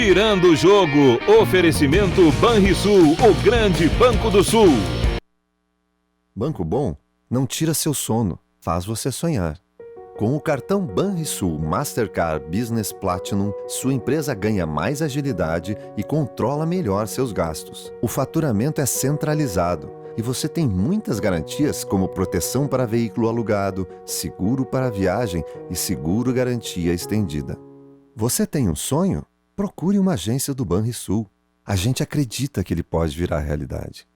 Virando o Jogo. Oferecimento Banrisul, o grande Banco do Sul. Banco Bom não tira seu sono, faz você sonhar. Com o cartão Banrisul Mastercard Business Platinum, sua empresa ganha mais agilidade e controla melhor seus gastos. O faturamento é centralizado e você tem muitas garantias como proteção para veículo alugado, seguro para viagem e seguro garantia estendida. Você tem um sonho? Procure uma agência do Banrisul. A gente acredita que ele pode virar realidade.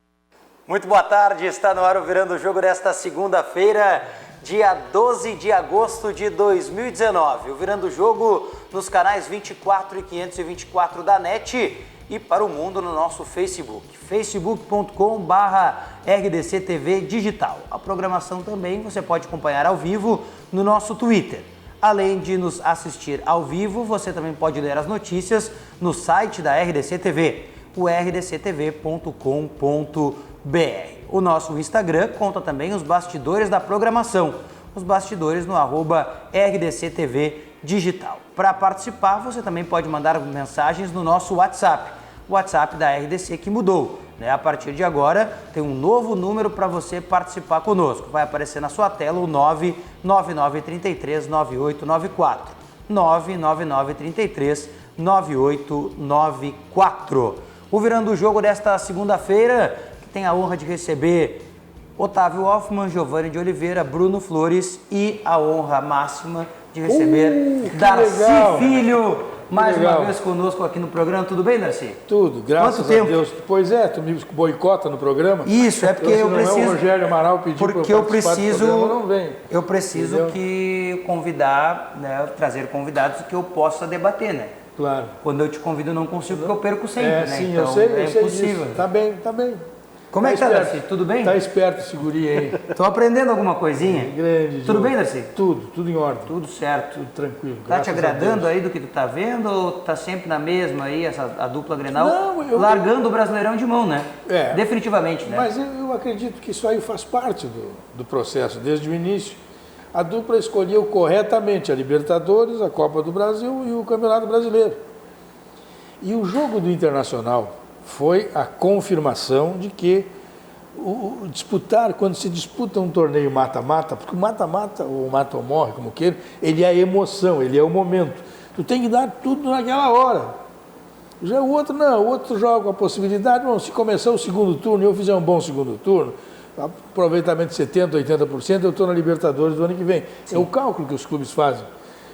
Muito boa tarde, está no ar o Virando o Jogo desta segunda-feira, dia 12 de agosto de 2019. O Virando o Jogo nos canais 24 e 524 da NET e para o mundo no nosso Facebook, facebook.com/RDCTV Digital. A programação também você pode acompanhar ao vivo no nosso Twitter. Além de nos assistir ao vivo, você também pode ler as notícias no site da RDC TV, o rdctv.com.br. O nosso Instagram conta também os bastidores da programação, os bastidores no @RDCTV Digital. Para participar, você também pode mandar mensagens no nosso WhatsApp, o WhatsApp da RDC que mudou. A partir de agora, tem um novo número para você participar conosco. Vai aparecer na sua tela o 999339894. 999339894. O Virando o Jogo desta segunda-feira, que tem a honra de receber Otávio Hoffmann, Giovanni de Oliveira, Bruno Flores e a honra máxima de receber Darcy Filho. Mais uma vez conosco aqui no programa. Tudo bem, Darcy? Tudo, graças a Deus. Pois é, tu me boicota no programa. Isso, é porque eu preciso... Não é o Rogério Amaral pedir para eu participar do programa, não vem. Eu preciso que convidar, trazer convidados que eu possa debater, né? Claro. Quando eu te convido, eu não consigo, porque eu perco sempre, né? Sim, então, eu sei impossível. disso. Tá bem. Como é que tá, Darcy? Tudo bem? Tá esperto esse guri aí. Tô aprendendo alguma coisinha? Grande. Tudo bem, Darcy? Tudo em ordem. Tudo certo. Tudo tranquilo. Tá te agradando aí do que tu tá vendo ou tá sempre na mesma aí, a dupla Grenal? Não, largando o Brasileirão de mão, né? É. Definitivamente, né? Mas eu acredito que isso aí faz parte do processo, desde o início. A dupla escolheu corretamente a Libertadores, a Copa do Brasil e o Campeonato Brasileiro. E o jogo do Internacional foi a confirmação de que quando se disputa um torneio mata-mata, porque o mata-mata, ou mata ou morre, como queira, ele é a emoção, ele é o momento. Tu tem que dar tudo naquela hora. Já o outro não, o outro joga com a possibilidade, bom, se começar o segundo turno e eu fizer um bom segundo turno, aproveitamento de 70%, 80%, eu estou na Libertadores do ano que vem. Sim. É o cálculo que os clubes fazem.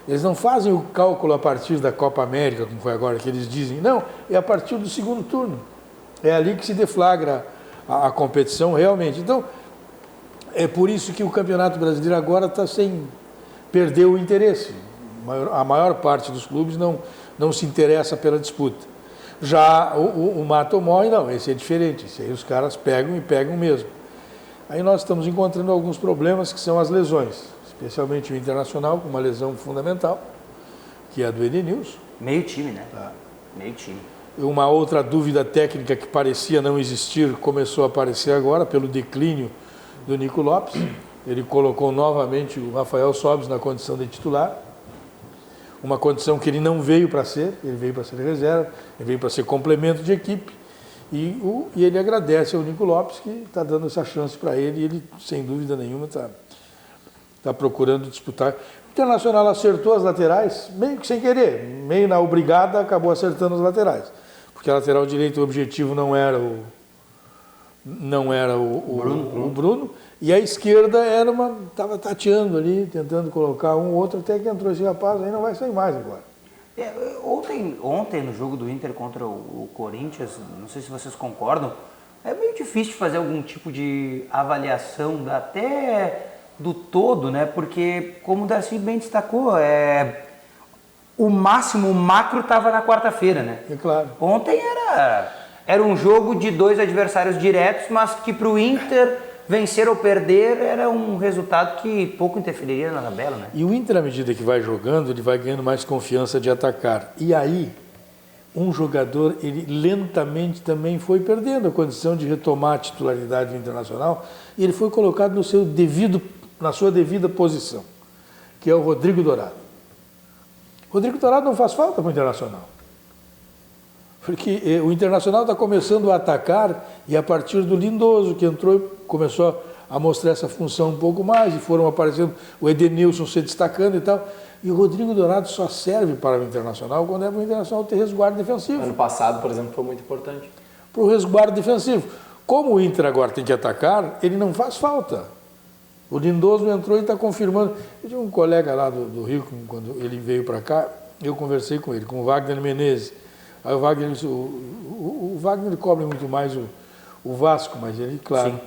Eles não fazem o cálculo a partir da Copa América, como foi agora que eles dizem, não, é a partir do segundo turno. É ali que se deflagra a competição realmente. Então, é por isso que o Campeonato Brasileiro agora está sem perder o interesse. A maior parte dos clubes não se interessa pela disputa. Já o mata ou morre, não, esse é diferente. Esse aí os caras pegam e pegam mesmo. Aí nós estamos encontrando alguns problemas que são as lesões, especialmente o Internacional, com uma lesão fundamental, que é a do Edenilson. Meio time, né? Meio time. Uma outra dúvida técnica que parecia não existir começou a aparecer agora pelo declínio do Nico Lopes. Ele colocou novamente o Rafael Sobis na condição de titular. Uma condição que ele não veio para ser, ele veio para ser reserva, ele veio para ser complemento de equipe. E ele agradece ao Nico Lopes que está dando essa chance para ele e ele, sem dúvida nenhuma, está procurando disputar. O Internacional acertou as laterais, meio que sem querer, meio na obrigada, acabou acertando as laterais. Porque a lateral direita, o objetivo não era o Bruno, e a esquerda estava tateando ali, tentando colocar um ou outro, até que entrou esse rapaz, aí não vai sair mais agora. Ontem, no jogo do Inter contra o Corinthians, não sei se vocês concordam, é meio difícil fazer algum tipo de avaliação até do todo, né? Porque, como o Darcy bem destacou, o máximo, o macro estava na quarta-feira, né? É claro. Ontem era um jogo de dois adversários diretos, mas que para o Inter vencer ou perder era um resultado que pouco interferiria na tabela, né? E o Inter, à medida que vai jogando, ele vai ganhando mais confiança de atacar. E aí, um jogador, ele lentamente também foi perdendo a condição de retomar a titularidade do Internacional e ele foi colocado na sua devida posição, que é o Rodrigo Dourado. Rodrigo Dourado não faz falta para o Internacional. Porque o Internacional está começando a atacar e a partir do Lindoso, que entrou e começou a mostrar essa função um pouco mais, e foram aparecendo o Edenilson se destacando e tal. E o Rodrigo Dourado só serve para o Internacional quando é para o Internacional ter resguardo defensivo. Ano passado, por exemplo, foi muito importante. Para o resguardo defensivo. Como o Inter agora tem que atacar, ele não faz falta. O Lindoso entrou e está confirmando. Eu tinha um colega lá do Rio, quando ele veio para cá, eu conversei com ele, com o Wagner Menezes. Aí o Wagner disse, o Wagner cobre muito mais o Vasco, mas ele, claro, Sim.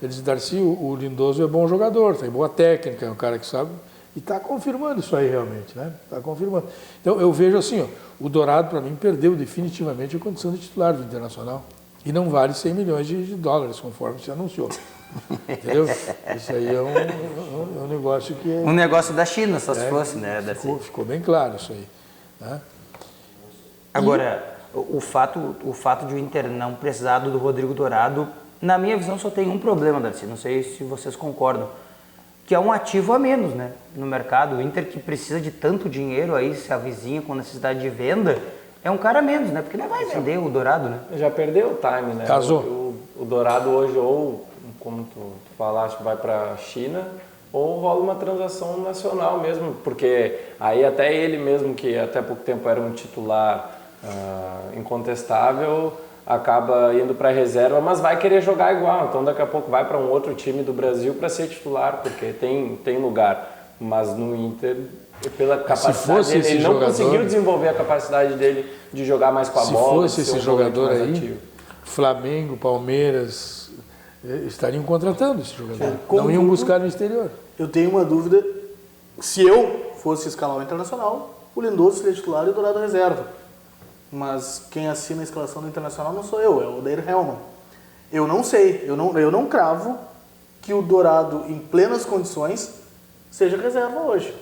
ele disse, Darcy, o Lindoso é bom jogador, tem boa técnica, é um cara que sabe, e está confirmando isso aí realmente, né? Está confirmando. Então eu vejo assim, ó, o Dourado para mim perdeu definitivamente a condição de titular do Internacional. E não vale 100 milhões de dólares, conforme se anunciou. Entendeu? Isso aí é um negócio que... Um negócio da China, só se fosse, né? Ficou bem claro isso aí. Né? Agora, o fato de o Inter não precisar do Rodrigo Dourado, na minha visão, só tem um problema, Darcy, não sei se vocês concordam, que é um ativo a menos, né, no mercado. O Inter, que precisa de tanto dinheiro aí, se avizinha com necessidade de venda, é um cara a menos, né, porque não vai vender o Dourado, né. Já perdeu o time, né? Casou. O Dourado hoje, ou, como tu falaste, vai para a China, ou rola uma transação nacional mesmo, porque aí até ele mesmo, que até pouco tempo era um titular incontestável, acaba indo para a reserva, mas vai querer jogar igual, então daqui a pouco vai para um outro time do Brasil para ser titular, porque tem lugar, mas no Inter, pela capacidade dele, ele não conseguiu desenvolver a capacidade dele de jogar mais com a bola. Se fosse esse jogador aí, Flamengo, Palmeiras, estariam contratando esse jogador, não iam buscar no exterior. Eu tenho uma dúvida, se eu fosse escalar o Internacional, o Lindoso seria titular e o Dourado reserva. Mas quem assina a escalação do Internacional não sou eu, é o Odair Hellmann. Eu não sei, eu não cravo que o Dourado, em plenas condições, seja reserva hoje.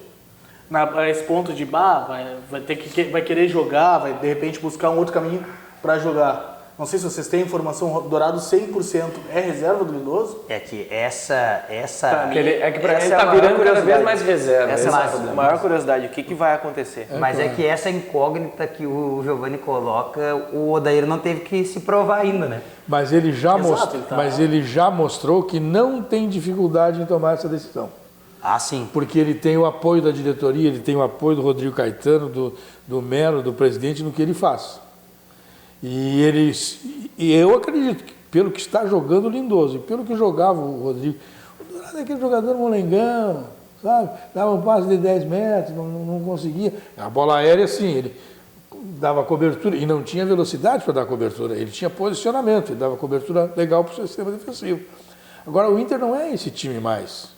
A esse ponto de, vai querer jogar, vai de repente buscar um outro caminho para jogar. Não sei se vocês têm informação, o Dourado 100% é reserva do Lindoso? É que essa É que para ele está virando cada vez mais reserva. Essa é a maior curiosidade, o que vai acontecer? Mas é que essa incógnita que o Giovanni coloca, o Odair não teve que se provar ainda, né? Mas ele já mostrou que não tem dificuldade em tomar essa decisão. Ah, sim. Porque ele tem o apoio da diretoria, ele tem o apoio do Rodrigo Caetano, do Melo, do presidente, no que ele faz. E eu acredito que, pelo que está jogando o Lindoso e pelo que jogava o Rodrigo, o Dourado é aquele jogador molengão, sabe? Dava um passe de 10 metros, não conseguia. A bola aérea, sim, ele dava cobertura e não tinha velocidade para dar cobertura, ele tinha posicionamento, ele dava cobertura legal para o sistema defensivo. Agora, o Inter não é esse time mais.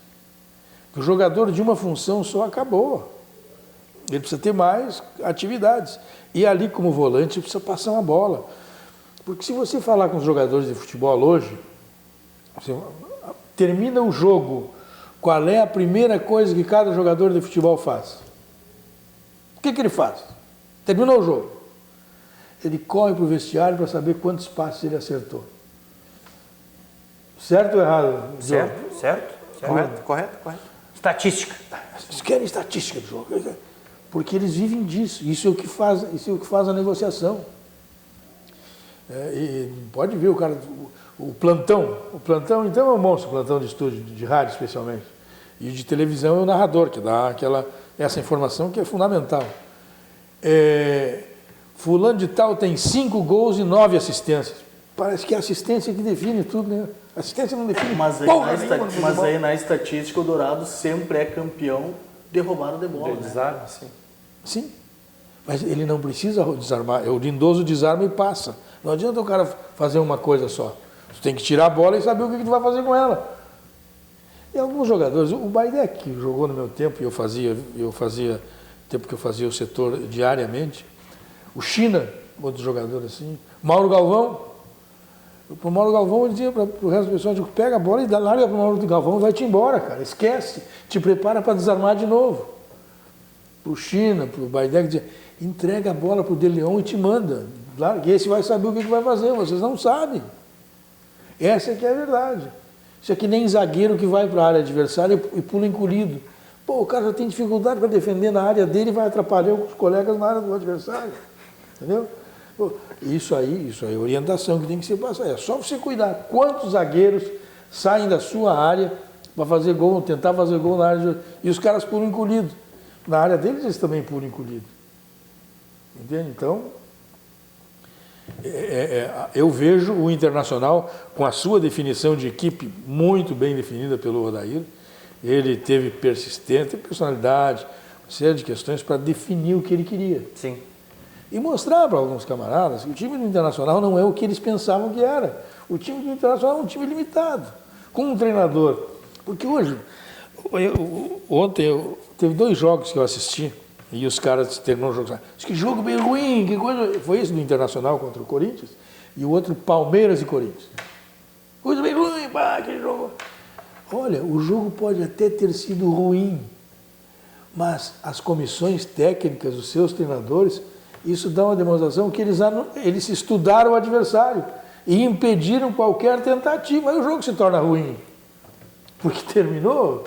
O jogador de uma função só acabou. Ele precisa ter mais atividades. E ali, como volante, precisa passar uma bola. Porque se você falar com os jogadores de futebol hoje, você termina o jogo, qual é a primeira coisa que cada jogador de futebol faz? O que ele faz? Terminou o jogo. Ele corre para o vestiário para saber quantos passes ele acertou. Certo ou errado? Certo. Correto. Estatística. Eles querem estatística do jogo. Porque eles vivem disso. Isso é o que faz a negociação. E pode ver o cara, o plantão. O plantão, então, é um monstro, o plantão de estúdio, de rádio especialmente. E de televisão é o narrador, que dá essa informação que é fundamental. Fulano de tal tem 5 gols e 9 assistências. Parece que é a assistência que define tudo, né? A assistência não define porra nenhuma. Mas aí na estatística o Dourado sempre é campeão de roubada de bola. Desarme, sim. Sim, mas ele não precisa desarmar. O Lindoso desarma e passa. Não adianta o cara fazer uma coisa só. Tu tem que tirar a bola e saber o que tu vai fazer com ela. E alguns jogadores, o Baidec, que jogou no meu tempo, e eu fazia tempo que eu fazia o setor diariamente, o China, outro jogador assim, Mauro Galvão. Para o Mauro Galvão, eu dizia para o resto do pessoal, pega a bola e larga para o Mauro Galvão e vai-te embora, cara. Esquece, te prepara para desarmar de novo. Para o China, para o Baidec, entrega a bola para o De Leon e te manda. Claro que esse vai saber o que vai fazer, vocês não sabem. Essa é que é a verdade. Isso é que nem zagueiro que vai para a área adversária e pula encolhido. Pô, o cara já tem dificuldade para defender na área dele e vai atrapalhar os colegas na área do adversário. Entendeu? Pô, isso aí é orientação que tem que ser passada. É só você cuidar. Quantos zagueiros saem da sua área para fazer gol, tentar fazer gol na área e os caras pulam encolhido. Na área deles eles também pulam encolhido. Entende? Então, eu vejo o Internacional com a sua definição de equipe muito bem definida pelo Odair. Ele teve persistência, personalidade, uma série de questões para definir o que ele queria. Sim. E mostrar para alguns camaradas que o time do Internacional não é o que eles pensavam que era. O time do Internacional é um time limitado, com um treinador. Porque hoje, ontem, teve 2 jogos que eu assisti e os caras terminaram o jogo. Diz que jogo bem ruim, que coisa. Foi esse do Internacional contra o Corinthians e o outro Palmeiras e Corinthians. Coisa bem ruim, pá, aquele jogo. Olha, o jogo pode até ter sido ruim, mas as comissões técnicas, os seus treinadores, isso dá uma demonstração que eles estudaram o adversário e impediram qualquer tentativa. Aí o jogo se torna ruim, porque terminou,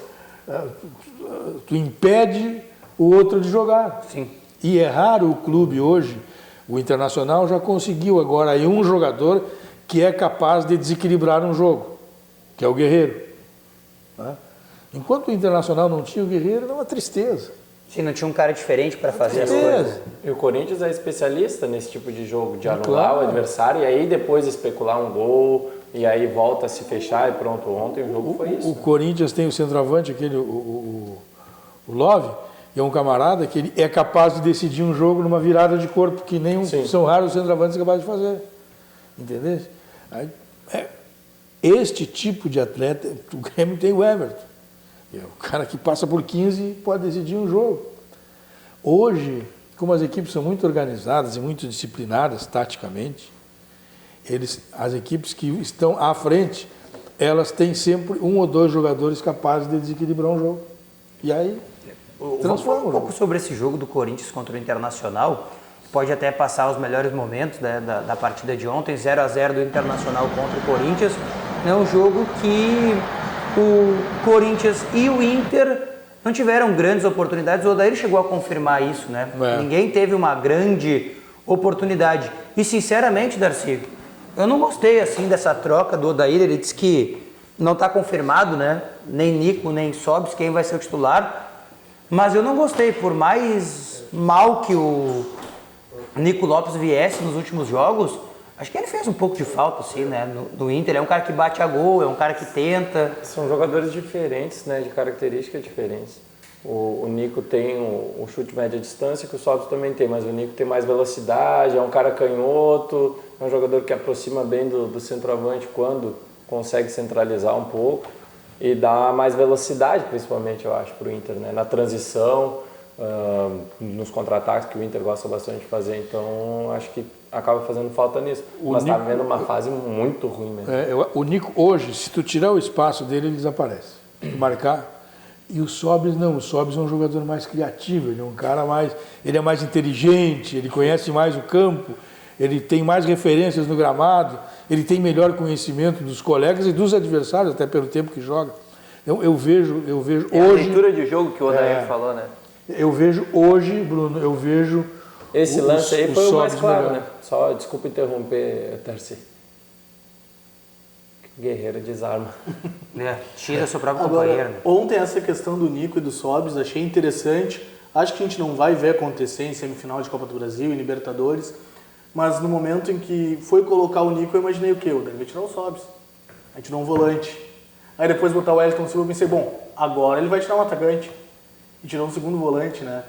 tu impede o outro de jogar. Sim. E é raro o clube hoje, o Internacional já conseguiu agora aí um jogador que é capaz de desequilibrar um jogo, que é o Guerreiro. Né? Enquanto o Internacional não tinha o Guerreiro, era uma tristeza. Sim, não tinha um cara diferente para fazer as coisas. E o Corinthians é especialista nesse tipo de jogo, de anular o adversário e aí depois especular um gol, e aí volta a se fechar e pronto. Ontem o jogo foi isso. O Corinthians tem o centroavante, aquele, o Love, que é um camarada que ele é capaz de decidir um jogo numa virada de corpo, que nem são raros os centroavantes capazes de fazer. Entendeu? Aí, este tipo de atleta, o Grêmio tem o Everton. É o cara que passa por 15 e pode decidir um jogo. Hoje, como as equipes são muito organizadas e muito disciplinadas taticamente, as equipes que estão à frente, elas têm sempre 1 ou 2 jogadores capazes de desequilibrar um jogo. E aí, transforma um pouco sobre esse jogo do Corinthians contra o Internacional. Pode até passar os melhores momentos, né, da partida de ontem, 0-0 do Internacional contra o Corinthians. É um jogo que o Corinthians e o Inter não tiveram grandes oportunidades. O Odair chegou a confirmar isso, né? Ninguém teve uma grande oportunidade. E sinceramente, Darcy, eu não gostei assim dessa troca do Odair. Ele disse que não está confirmado, né? Nem Nico, nem Sobis, quem vai ser o titular. Mas eu não gostei, por mais mal que o Nico Lopes viesse nos últimos jogos, acho que ele fez um pouco de falta, assim, né? No Inter, é um cara que bate a gol, é um cara que tenta. São jogadores diferentes, né? De características diferentes. O Nico tem o chute média distância, que o Sobis também tem, mas o Nico tem mais velocidade, é um cara canhoto, é um jogador que aproxima bem do centroavante quando consegue centralizar um pouco e dá mais velocidade, principalmente, eu acho, para o Inter, né? Na transição, nos contra-ataques, que o Inter gosta bastante de fazer, então acho que acaba fazendo falta nisso. Mas está vivendo uma fase muito ruim mesmo. O Nico hoje, se tu tirar o espaço dele, ele desaparece. Marcar. E o Sobis não, o Sobis é um jogador mais criativo, ele é um cara ele é mais inteligente, ele conhece mais o campo, ele tem mais referências no gramado, ele tem melhor conhecimento dos colegas e dos adversários, até pelo tempo que joga. Então, eu vejo hoje... a leitura de jogo que o Odair falou, né? Eu vejo hoje, Bruno, esse lance aí foi o mais claro, melhor. né? Só, desculpa interromper, Tarci. Guerreiro desarma. Tira seu próprio companheiro. Né? Ontem essa questão do Nico e do Sobis, achei interessante. Acho que a gente não vai ver acontecer em semifinal de Copa do Brasil e Libertadores, mas no momento em que foi colocar o Nico, eu imaginei o quê? O David vai tirar o Sobis. Aí tirou um volante. Aí depois botar o Wellington Silva, eu pensei, bom, agora ele vai tirar um atacante. E tirou um segundo volante, né?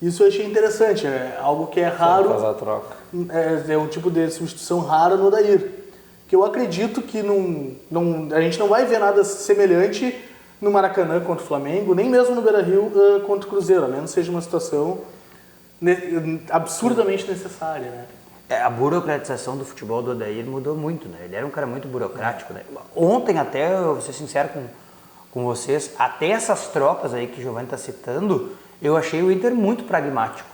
Isso eu achei interessante, é algo que é raro. Fazer a troca. É um tipo de substituição rara no Odair. Que eu acredito que a gente não vai ver nada semelhante no Maracanã contra o Flamengo, nem mesmo no Beira-Rio contra o Cruzeiro, a menos seja uma situação absurdamente necessária, né? A burocratização do futebol do Odair mudou muito, né? Ele era um cara muito burocrático, né? Ontem até, eu vou ser sincero com vocês, até essas trocas aí que o Giovanni está citando, eu achei o Inter muito pragmático.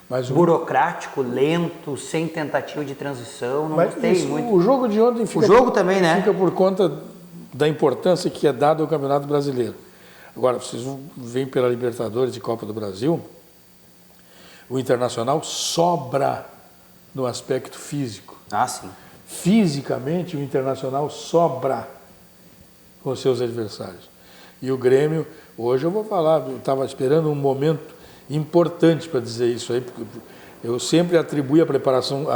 Mas burocrático, lento, sem tentativa de transição, não gostei muito. O jogo de ontem também, né? Fica por conta da importância que é dada ao Campeonato Brasileiro. Agora, vocês vêm pela Libertadores e Copa do Brasil, o Internacional sobra no aspecto físico. Ah, sim. Fisicamente, o Internacional sobra com seus adversários. E o Grêmio, hoje eu vou falar, eu estava esperando um momento importante para dizer isso aí, porque eu sempre atribuí a preparação,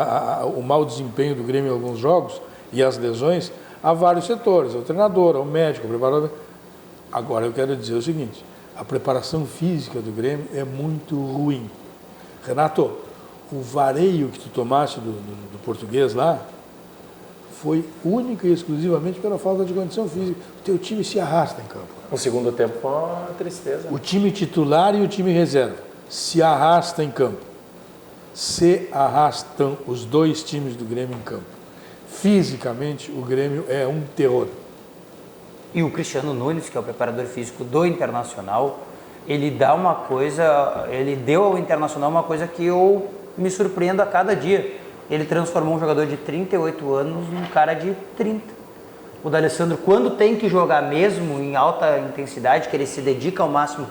o mau desempenho do Grêmio em alguns jogos e as lesões a vários setores, ao treinador, ao médico, ao preparador. Agora eu quero dizer o seguinte, a preparação física do Grêmio é muito ruim. Renato, o vareio que tu tomaste do português lá foi única e exclusivamente pela falta de condição física. O teu time se arrasta em campo. O segundo tempo foi uma tristeza. O time titular e o time reserva se arrasta em campo. Se arrastam os dois times do Grêmio em campo. Fisicamente, o Grêmio é um terror. E o Cristiano Nunes, que é o preparador físico do Internacional, ele deu ao Internacional uma coisa que eu me surpreendo a cada dia. Ele transformou um jogador de 38 anos num cara de 30. O D'Alessandro, quando tem que jogar mesmo em alta intensidade, que ele se dedica ao máximo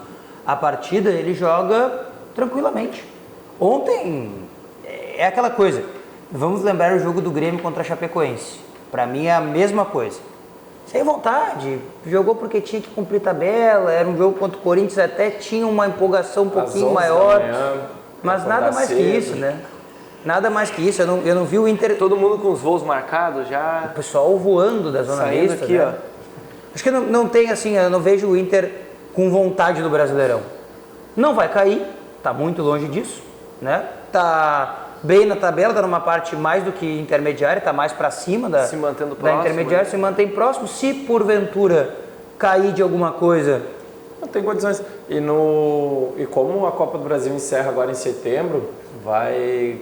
à partida, ele joga tranquilamente. Ontem, é aquela coisa, vamos lembrar o jogo do Grêmio contra a Chapecoense. Para mim é a mesma coisa. Sem vontade, jogou porque tinha que cumprir tabela, era um jogo contra o Corinthians, até tinha uma empolgação um pouquinho maior, mas nada mais que isso, né? Nada mais que isso, eu não vi o Inter... Todo mundo com os voos marcados já... O pessoal voando da zona saindo mista, aqui, né? Acho que não tem assim, eu não vejo o Inter com vontade do Brasileirão. Não vai cair, tá muito longe disso, né? Tá bem na tabela, tá numa parte mais do que intermediária, tá mais para cima da, se mantendo da próximo, intermediária, né? Se mantém próximo. Se porventura cair de alguma coisa... Não tem condições. E como a Copa do Brasil encerra agora em setembro, vai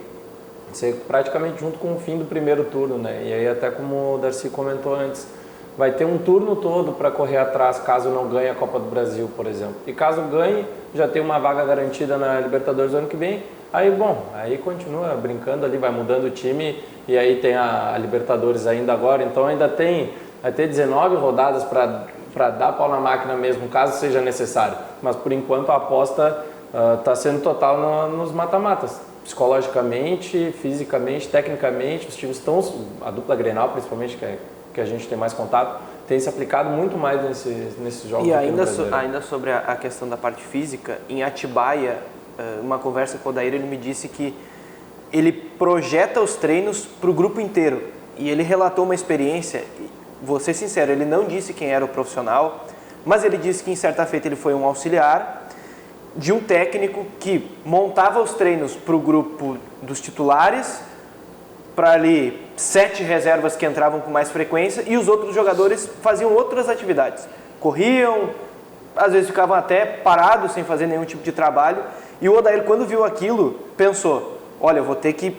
ser praticamente junto com o fim do primeiro turno, né? E aí até como o Darcy comentou antes, vai ter um turno todo para correr atrás caso não ganhe a Copa do Brasil, por exemplo. E caso ganhe, já tem uma vaga garantida na Libertadores do ano que vem. Aí continua brincando ali, vai mudando o time e aí tem a Libertadores ainda agora, então vai ter 19 rodadas para dar pau na máquina mesmo, caso seja necessário. Mas por enquanto a aposta está sendo total nos mata-matas. Psicologicamente, fisicamente, tecnicamente, os times estão, a dupla Grenal principalmente, que a gente tem mais contato, tem se aplicado muito mais nesses jogos. E ainda sobre a questão da parte física, em Atibaia, uma conversa com o Odair, ele me disse que ele projeta os treinos para o grupo inteiro. E ele relatou uma experiência, vou ser sincero, ele não disse quem era o profissional, mas ele disse que em certa feita ele foi um auxiliar de um técnico que montava os treinos para o grupo dos titulares, para ali 7 reservas que entravam com mais frequência, e os outros jogadores faziam outras atividades. Corriam, às vezes ficavam até parados sem fazer nenhum tipo de trabalho. E o Odair, quando viu aquilo, pensou, olha, eu vou ter que,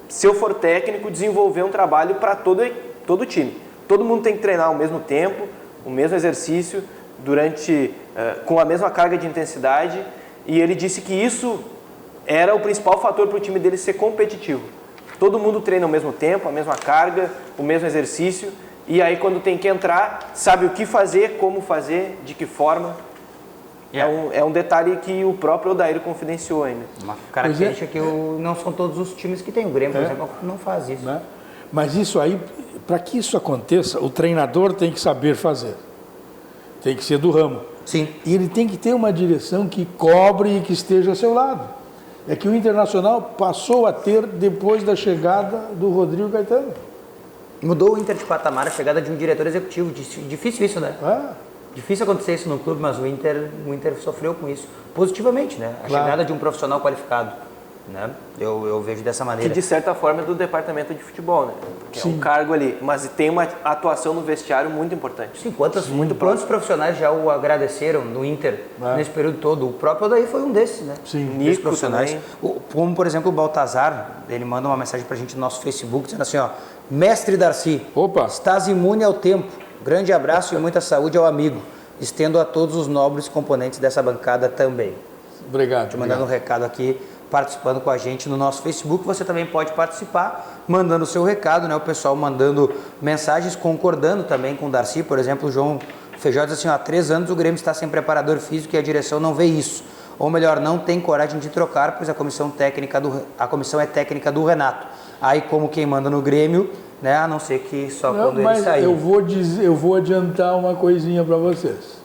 se eu for técnico, desenvolver um trabalho para todo o time. Todo mundo tem que treinar ao mesmo tempo, o mesmo exercício, com a mesma carga de intensidade. E ele disse que isso era o principal fator para o time dele ser competitivo. Todo mundo treina ao mesmo tempo, a mesma carga, o mesmo exercício. E aí, quando tem que entrar, sabe o que fazer, como fazer, de que forma. É um detalhe que o próprio Odair confidenciou ainda. Uma característica que não são todos os times que tem. O Grêmio, por exemplo, não faz isso. Né? Mas isso aí, para que isso aconteça, o treinador tem que saber fazer. Tem que ser do ramo. Sim. E ele tem que ter uma direção que cobre e que esteja ao seu lado. É que o Internacional passou a ter depois da chegada do Rodrigo Caetano. Mudou o Inter de patamar, a chegada de um diretor executivo. Difícil isso, né? Difícil acontecer isso no clube, mas o Inter sofreu com isso. Positivamente, né? A chegada de um profissional qualificado. Né? Eu vejo dessa maneira. Que de certa forma é do departamento de futebol, né? Porque é um cargo ali, mas tem uma atuação no vestiário muito importante. Sim, quantos profissionais já o agradeceram no Inter nesse período todo? O próprio Odair foi um desses, né? Sim. Nico profissionais. Como, por exemplo, o Baltazar, ele manda uma mensagem pra gente no nosso Facebook, dizendo assim, ó, Mestre Darcy, estás imune ao tempo. Grande abraço e muita saúde ao amigo. Estendo a todos os nobres componentes dessa bancada também. Obrigado. Te mandando um recado aqui, participando com a gente no nosso Facebook. Você também pode participar, mandando o seu recado, né? O pessoal mandando mensagens, concordando também com o Darcy. Por exemplo, o João Feijó diz assim, há 3 anos o Grêmio está sem preparador físico e a direção não vê isso. ou melhor, não tem coragem de trocar, pois a comissão é técnica do Renato. Aí, como quem manda no Grêmio, né, a não ser que só quando ele sair. Eu vou adiantar uma coisinha para vocês.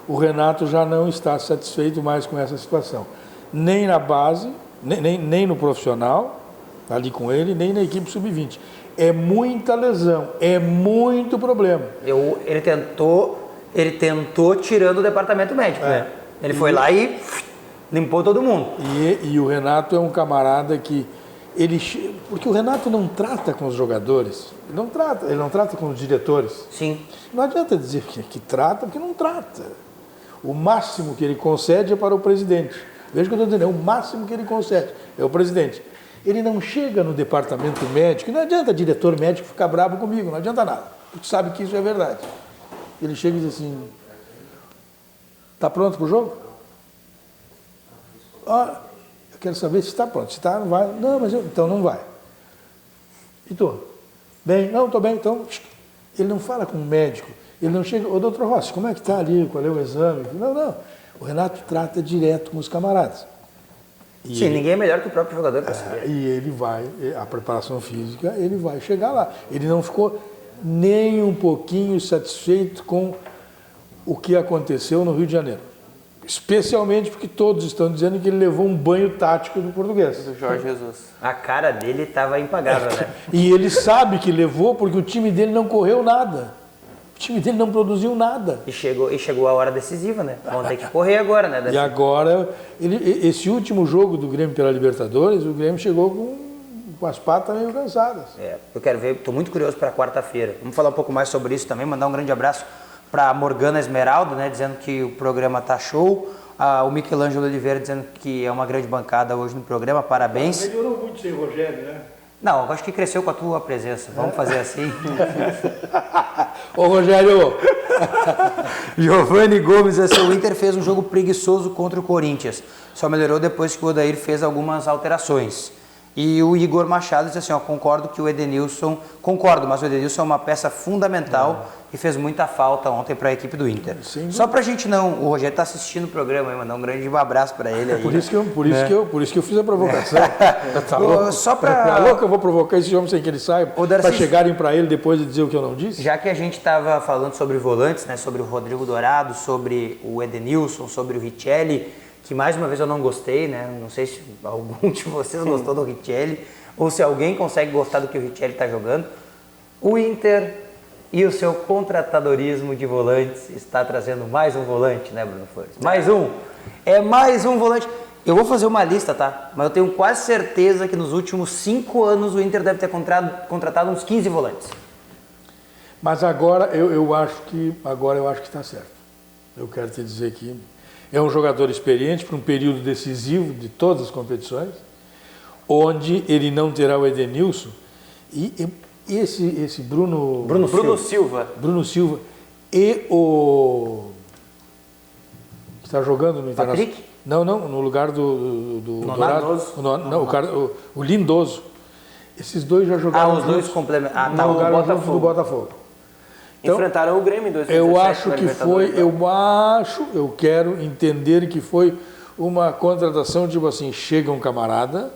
O Renato já não está satisfeito mais com essa situação. Nem na base, nem no profissional, ali com ele, nem na equipe sub-20. É muita lesão, é muito problema. Ele tentou tirando o departamento médico, né? Ele foi lá e limpou todo mundo. E o Renato é um camarada que... Porque o Renato não trata com os jogadores, ele não trata com os diretores. Sim. Não adianta dizer que trata, porque não trata. O máximo que ele concede é para o presidente. Veja o que eu estou dizendo, é o máximo que ele concede, é o presidente. Ele não chega no departamento médico, não adianta diretor médico ficar bravo comigo, não adianta nada, porque sabe que isso é verdade. Ele chega e diz assim, está pronto para o jogo? Eu quero saber se está pronto, se está, não vai. Não, mas então não vai. E tu? Bem? Não, estou bem, então... Ele não fala com o médico, ele não chega, ô doutor Rossi, como é que está ali, qual é o exame? Não. O Renato trata direto com os camaradas. Ninguém é melhor que o próprio jogador para saber. E ele vai, a preparação física, ele vai chegar lá. Ele não ficou nem um pouquinho satisfeito com o que aconteceu no Rio de Janeiro. Especialmente porque todos estão dizendo que ele levou um banho tático do português. Do Jorge Jesus. A cara dele estava impagável, né? E ele sabe que levou porque o time dele não correu nada. O time dele não produziu nada. E chegou a hora decisiva, né? Vão ter que correr agora, né? E agora, esse último jogo do Grêmio pela Libertadores, o Grêmio chegou com as patas meio cansadas. Eu quero ver, estou muito curioso para quarta-feira. Vamos falar um pouco mais sobre isso também, mandar um grande abraço para Morgana Esmeralda, né, dizendo que o programa tá show. O Michelangelo Oliveira dizendo que é uma grande bancada hoje no programa, parabéns. Melhorou muito sem Rogério, né? Não, eu acho que cresceu com a tua presença. Vamos fazer assim. Ô Rogério! Giovanni Gomes, o Inter fez um jogo preguiçoso contra o Corinthians. Só melhorou depois que o Odair fez algumas alterações. E o Igor Machado diz assim, concordo, mas o Edenilson é uma peça fundamental e fez muita falta ontem para a equipe do Inter. Sim. Só pra gente o Rogério está assistindo o programa, mandar um grande abraço para ele aí. Por isso que eu fiz a provocação. Tá louco? Tá louco, eu vou provocar esse homem sem que ele saiba, para chegarem para ele depois e dizer o que eu não disse? Já que a gente estava falando sobre volantes, né, sobre o Rodrigo Dourado, sobre o Edenilson, sobre o Richelli, que mais uma vez eu não gostei, né? Não sei se algum de vocês gostou do Richelli, ou se alguém consegue gostar do que o Richelli está jogando. O Inter e o seu contratadorismo de volantes está trazendo mais um volante, né, Bruno Flores? Mais um volante. Eu vou fazer uma lista, tá? Mas eu tenho quase certeza que nos últimos 5 anos o Inter deve ter contratado uns 15 volantes. Mas agora eu acho que está certo. Eu quero te dizer que é um jogador experiente para um período decisivo de todas as competições, onde ele não terá o Edenilson e esse Bruno Silva e o que está jogando no Internacional. Patrick? Não, no lugar do Dourado. O Lindoso. Esses dois já jogaram. Os dois complementam. No lugar do Botafogo. Então, enfrentaram o Grêmio em 2017. Eu quero entender que foi uma contratação, tipo assim, chega um camarada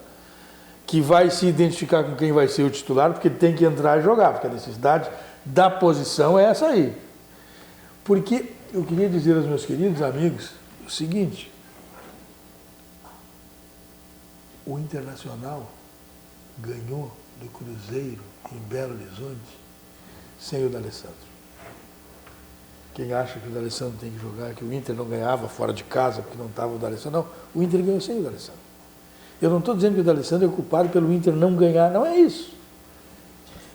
que vai se identificar com quem vai ser o titular, porque ele tem que entrar e jogar, porque a necessidade da posição é essa aí. Porque eu queria dizer aos meus queridos amigos o seguinte: o Internacional ganhou do Cruzeiro em Belo Horizonte sem o D'Alessandro. Quem acha que o D'Alessandro tem que jogar, que o Inter não ganhava fora de casa porque não estava o D'Alessandro, não. O Inter ganhou sem o D'Alessandro. Eu não estou dizendo que o D'Alessandro é culpado pelo Inter não ganhar, não é isso.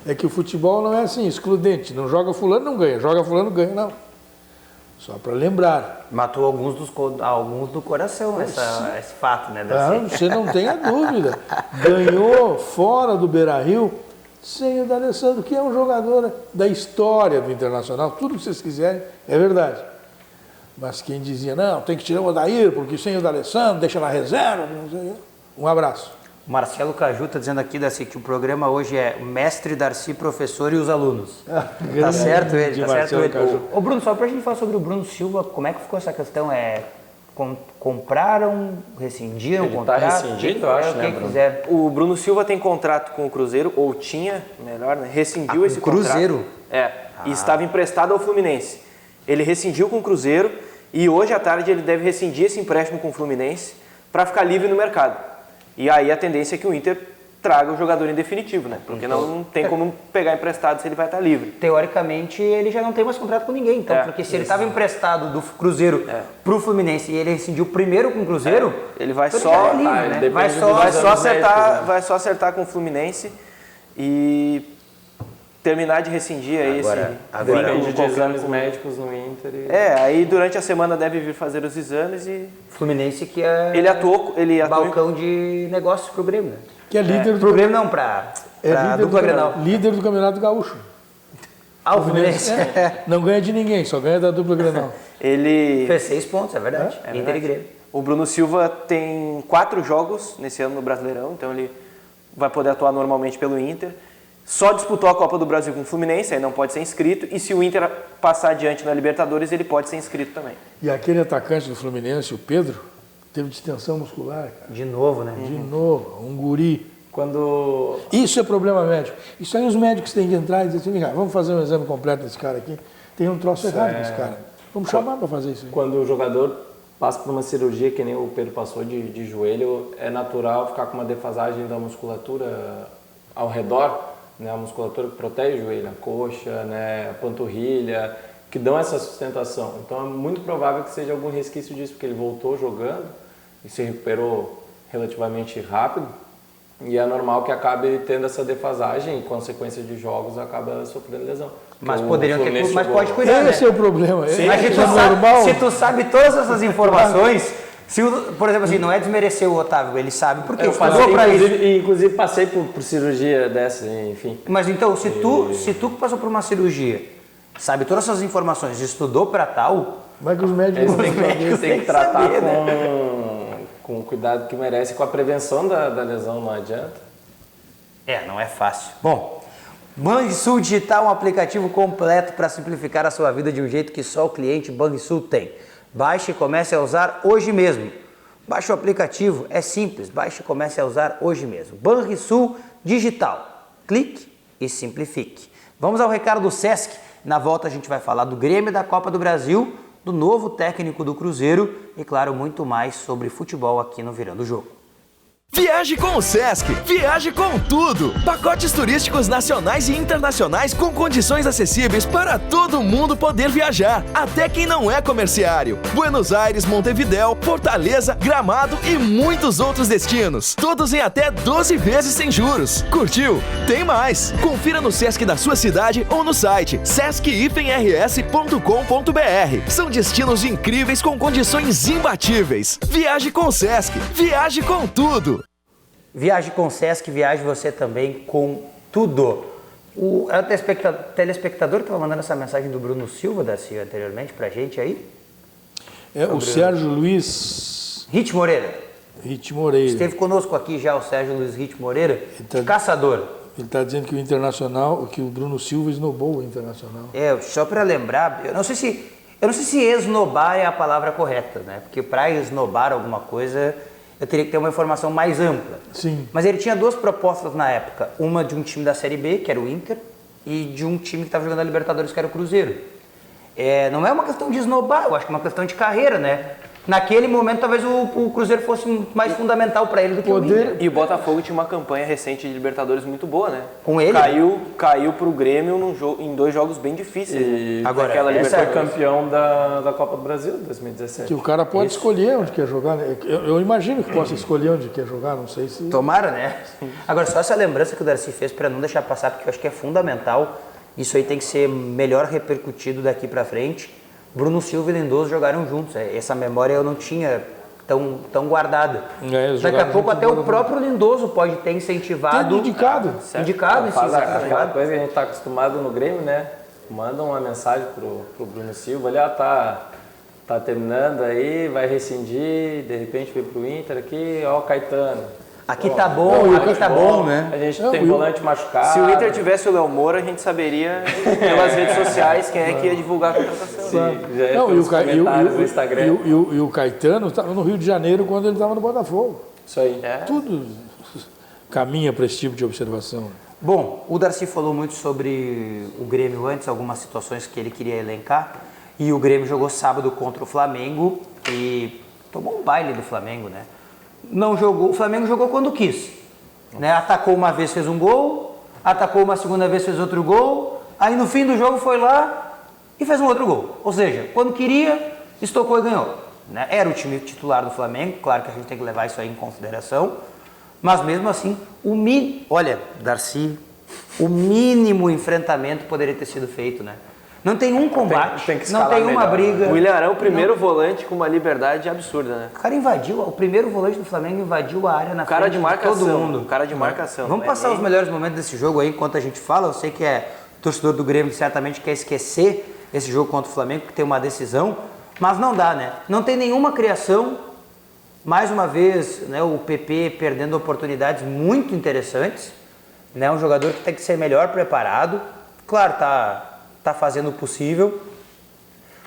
É que o futebol não é assim, excludente. Não joga fulano, não ganha. Joga fulano, ganha, não. Só para lembrar. Matou alguns do coração esse fato, né? Você não tenha dúvida. Ganhou fora do Beira-Rio sem o D'Alessandro, que é um jogador da história do Internacional. Tudo que vocês quiserem é verdade. Mas quem dizia, não, tem que tirar o Odair, porque sem o D'Alessandro, deixa na reserva. Um abraço. Marcelo Caju está dizendo aqui, Darcy, que o programa hoje é Mestre, Darcy, Professor e os alunos. Tá certo ele, tá certo ele. Ô Bruno, só pra gente falar sobre o Bruno Silva, como é que ficou essa questão? Compraram, rescindiram o contrato? Tá rescindido, eu acho, né, Bruno? O Bruno Silva tem contrato com o Cruzeiro, ou tinha, melhor, né? Rescindiu esse contrato. Cruzeiro? E estava emprestado ao Fluminense. Ele rescindiu com o Cruzeiro e hoje à tarde ele deve rescindir esse empréstimo com o Fluminense para ficar livre no mercado. E aí a tendência é que o Inter traga o jogador em definitivo, né? Porque não tem como pegar emprestado se ele vai estar livre. Teoricamente, ele já não tem mais contrato com ninguém. Então, porque se ele estava emprestado do Cruzeiro pro Fluminense e ele rescindiu primeiro com o Cruzeiro, ele vai só, né? vai só acertar com o Fluminense e terminar de rescindir aí agora depende de exames médicos no Inter. Aí durante a semana deve vir fazer os exames e... Fluminense que é... Ele atuou balcão de negócios pro Grêmio, né? Que é líder do... Pro Grêmio não, pra dupla Grenal. Líder do Campeonato Gaúcho. O Fluminense. Não ganha de ninguém, só ganha da dupla Grenal. Ele... Fez 6 pontos, é verdade. Inter e Grêmio. O Bruno Silva tem 4 jogos nesse ano no Brasileirão, então ele vai poder atuar normalmente pelo Inter. Só disputou a Copa do Brasil com o Fluminense, aí não pode ser inscrito. E se o Inter passar adiante na Libertadores, ele pode ser inscrito também. E aquele atacante do Fluminense, o Pedro, teve distensão muscular, cara. De novo, né? De novo, um guri. Quando... Isso é problema médico. Isso aí os médicos têm que entrar e dizer assim, vamos fazer um exame completo desse cara aqui. Tem um troço errado com esse cara. Vamos chamar para fazer isso aí. Quando o jogador passa por uma cirurgia, que nem o Pedro passou de joelho, é natural ficar com uma defasagem da musculatura ao redor, né, a musculatura que protege o joelho, a coxa, né, a panturrilha, que dão essa sustentação. Então é muito provável que seja algum resquício disso, porque ele voltou jogando e se recuperou relativamente rápido, e é normal que acabe tendo essa defasagem e, consequência de jogos, acaba sofrendo lesão. Mas poderiam ter, mas pode cuidar, né? Esse é o problema. Mas se tu sabe todas essas informações... por exemplo, assim, não é desmerecer o Otávio, ele sabe, porque eu estudou para isso. Inclusive passei por cirurgia dessa, enfim. Mas então, se tu passou por uma cirurgia, sabe todas essas informações, estudou para tal... Mas que os médicos têm que tratar com o cuidado que merece, com a prevenção da lesão, não adianta. Não é fácil. Bom, Banrisul Digital é um aplicativo completo para simplificar a sua vida de um jeito que só o cliente Banrisul tem. Baixe e comece a usar hoje mesmo. Baixe o aplicativo, é simples, baixe e comece a usar hoje mesmo. Banrisul Digital. Clique e simplifique. Vamos ao recado do Sesc. Na volta a gente vai falar do Grêmio, da Copa do Brasil, do novo técnico do Cruzeiro e, claro, muito mais sobre futebol aqui no Virando o Jogo. Viaje com o Sesc, viaje com tudo! Pacotes turísticos nacionais e internacionais com condições acessíveis para todo mundo poder viajar, até quem não é comerciário. Buenos Aires, Montevidéu, Fortaleza, Gramado e muitos outros destinos. Todos em até 12 vezes sem juros. Curtiu? Tem mais! Confira no Sesc da sua cidade ou no site sesc-rs.com.br. São destinos incríveis com condições imbatíveis. Viaje com o Sesc, viaje com tudo! Viaje com o Sesc, viaje você também com tudo. O telespectador que estava mandando essa mensagem do Bruno Silva, Darcy, anteriormente, pra gente aí? O Sérgio Luiz... Rit Moreira. Rit Moreira. Esteve conosco aqui já o Sérgio Luiz Rit Moreira, caçador. Ele está dizendo que o Internacional, que o Bruno Silva esnobou o Internacional. Só para lembrar, eu não sei se esnobar é a palavra correta, né? Porque para esnobar alguma coisa... eu teria que ter uma informação mais ampla. Sim. Mas ele tinha 2 propostas na época. Uma de um time da Série B, que era o Inter, e de um time que estava jogando a Libertadores, que era o Cruzeiro. Não é uma questão de esnobar, eu acho que é uma questão de carreira, né? Naquele momento, talvez o Cruzeiro fosse mais fundamental para ele do que o Inter. E o Botafogo tinha uma campanha recente de Libertadores muito boa, né? Com ele? Caiu pro Grêmio em 2 jogos bem difíceis. E agora, aquela Libertadores foi campeão da Copa do Brasil de 2017. Que o cara pode escolher onde quer jogar, né? Eu imagino que possa escolher onde quer jogar, não sei se... Tomara, né? Agora, só essa lembrança que o Darcy fez para não deixar passar, porque eu acho que é fundamental. Isso aí tem que ser melhor repercutido daqui para frente. Bruno Silva e Lindoso jogaram juntos. Essa memória eu não tinha tão guardada. Daqui a pouco até o próprio Lindoso pode ter incentivado... Tem indicado. Indicado, faz aquela coisa que a gente está acostumado no Grêmio, né? Manda uma mensagem pro Bruno Silva, ele tá terminando aí, vai rescindir, de repente foi pro Inter aqui, ó o Caetano. Aqui tá bom, aqui tá bom, né? A gente tem volante machucado. Se o Inter tivesse o Léo Moura, a gente saberia pelas redes sociais quem é que ia divulgar a contratação. E o Caetano estava no Rio de Janeiro quando ele estava no Botafogo. Isso aí. Tudo caminha para esse tipo de observação. Bom, o Darcy falou muito sobre o Grêmio antes, algumas situações que ele queria elencar. E o Grêmio jogou sábado contra o Flamengo e tomou um baile do Flamengo, né? Não jogou, o Flamengo jogou quando quis, né? Atacou uma vez, fez um gol, atacou uma segunda vez, fez outro gol, aí no fim do jogo foi lá e fez um outro gol. Ou seja, quando queria, estocou e ganhou, né? Era o time titular do Flamengo, claro que a gente tem que levar isso aí em consideração, mas mesmo assim, olha, Darcy, o mínimo enfrentamento poderia ter sido feito, né? Não tem um combate, não tem uma briga. O William Arão, primeiro volante com uma liberdade absurda, né? O cara invadiu, o primeiro volante do Flamengo invadiu a área na frente de todo mundo. Cara de marcação. Vamos passar os melhores momentos desse jogo aí enquanto a gente fala. Eu sei que o torcedor do Grêmio certamente quer esquecer esse jogo contra o Flamengo, porque tem uma decisão, mas não dá, né? Não tem nenhuma criação. Mais uma vez, né, o PP perdendo oportunidades muito interessantes, né? Um jogador que tem que ser melhor preparado. Claro, tá fazendo o possível,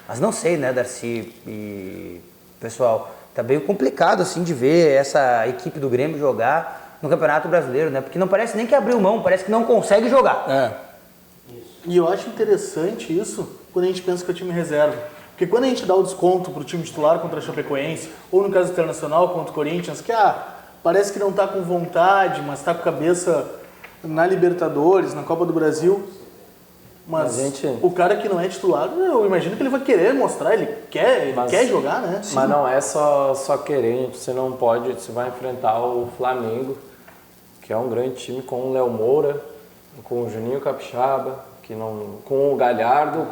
mas não sei, né, Darcy e pessoal, tá bem complicado assim de ver essa equipe do Grêmio jogar no Campeonato Brasileiro, né, porque não parece nem que abriu mão, parece que não consegue jogar. E eu acho interessante isso quando a gente pensa que é o time reserva, porque quando a gente dá o desconto pro time titular contra a Chapecoense, ou no caso internacional contra o Corinthians, que parece que não tá com vontade, mas tá com a cabeça na Libertadores, na Copa do Brasil. Mas o cara que não é titular, eu imagino que ele vai querer mostrar, ele quer jogar, né? Mas não é só querer, você não pode, você vai enfrentar o Flamengo, que é um grande time com o Léo Moura, com o Juninho Capixaba, com o Galhardo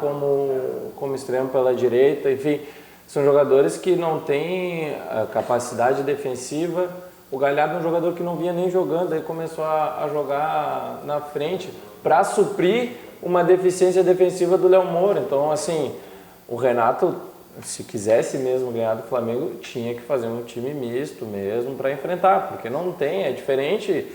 como extremo pela direita, enfim, são jogadores que não têm a capacidade defensiva. O Galhardo é um jogador que não vinha nem jogando, aí começou a jogar na frente para suprir uma deficiência defensiva do Léo Moura. Então, assim, o Renato, se quisesse mesmo ganhar do Flamengo, tinha que fazer um time misto mesmo para enfrentar, porque não tem, é diferente.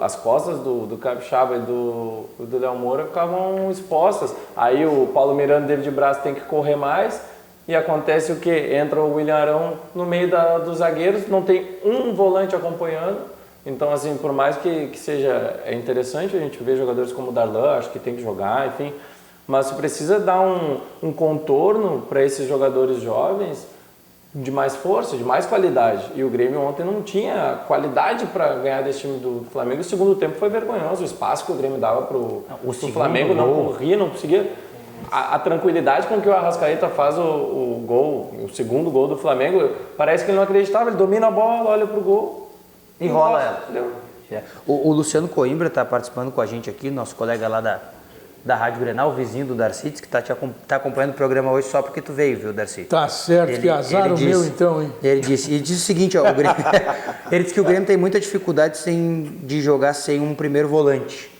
As costas do Capixaba e do Léo Moura ficavam expostas. Aí o Paulo Miranda dele de braço tem que correr mais e acontece o quê? Entra o William Arão no meio dos zagueiros, não tem um volante acompanhando. Então, assim, por mais que seja interessante a gente ver jogadores como o Darlan, acho que tem que jogar, enfim, mas você precisa dar um contorno para esses jogadores jovens de mais força, de mais qualidade. E o Grêmio ontem não tinha qualidade para ganhar desse time do Flamengo. O segundo tempo foi vergonhoso, o espaço que o Grêmio dava para o Flamengo, não corria, não conseguia. A tranquilidade com que o Arrascaeta faz o segundo gol do Flamengo, parece que ele não acreditava, ele domina a bola, olha pro gol. Enrola ela. O Luciano Coimbra está participando com a gente aqui, nosso colega lá da Rádio Grenal, vizinho do Darcy, que tá acompanhando o programa hoje só porque tu veio, viu, Darcy? Tá certo, que azar o meu então, hein? Ele disse o seguinte, ó, ele disse que o Grêmio tem muita dificuldade de jogar sem um primeiro volante.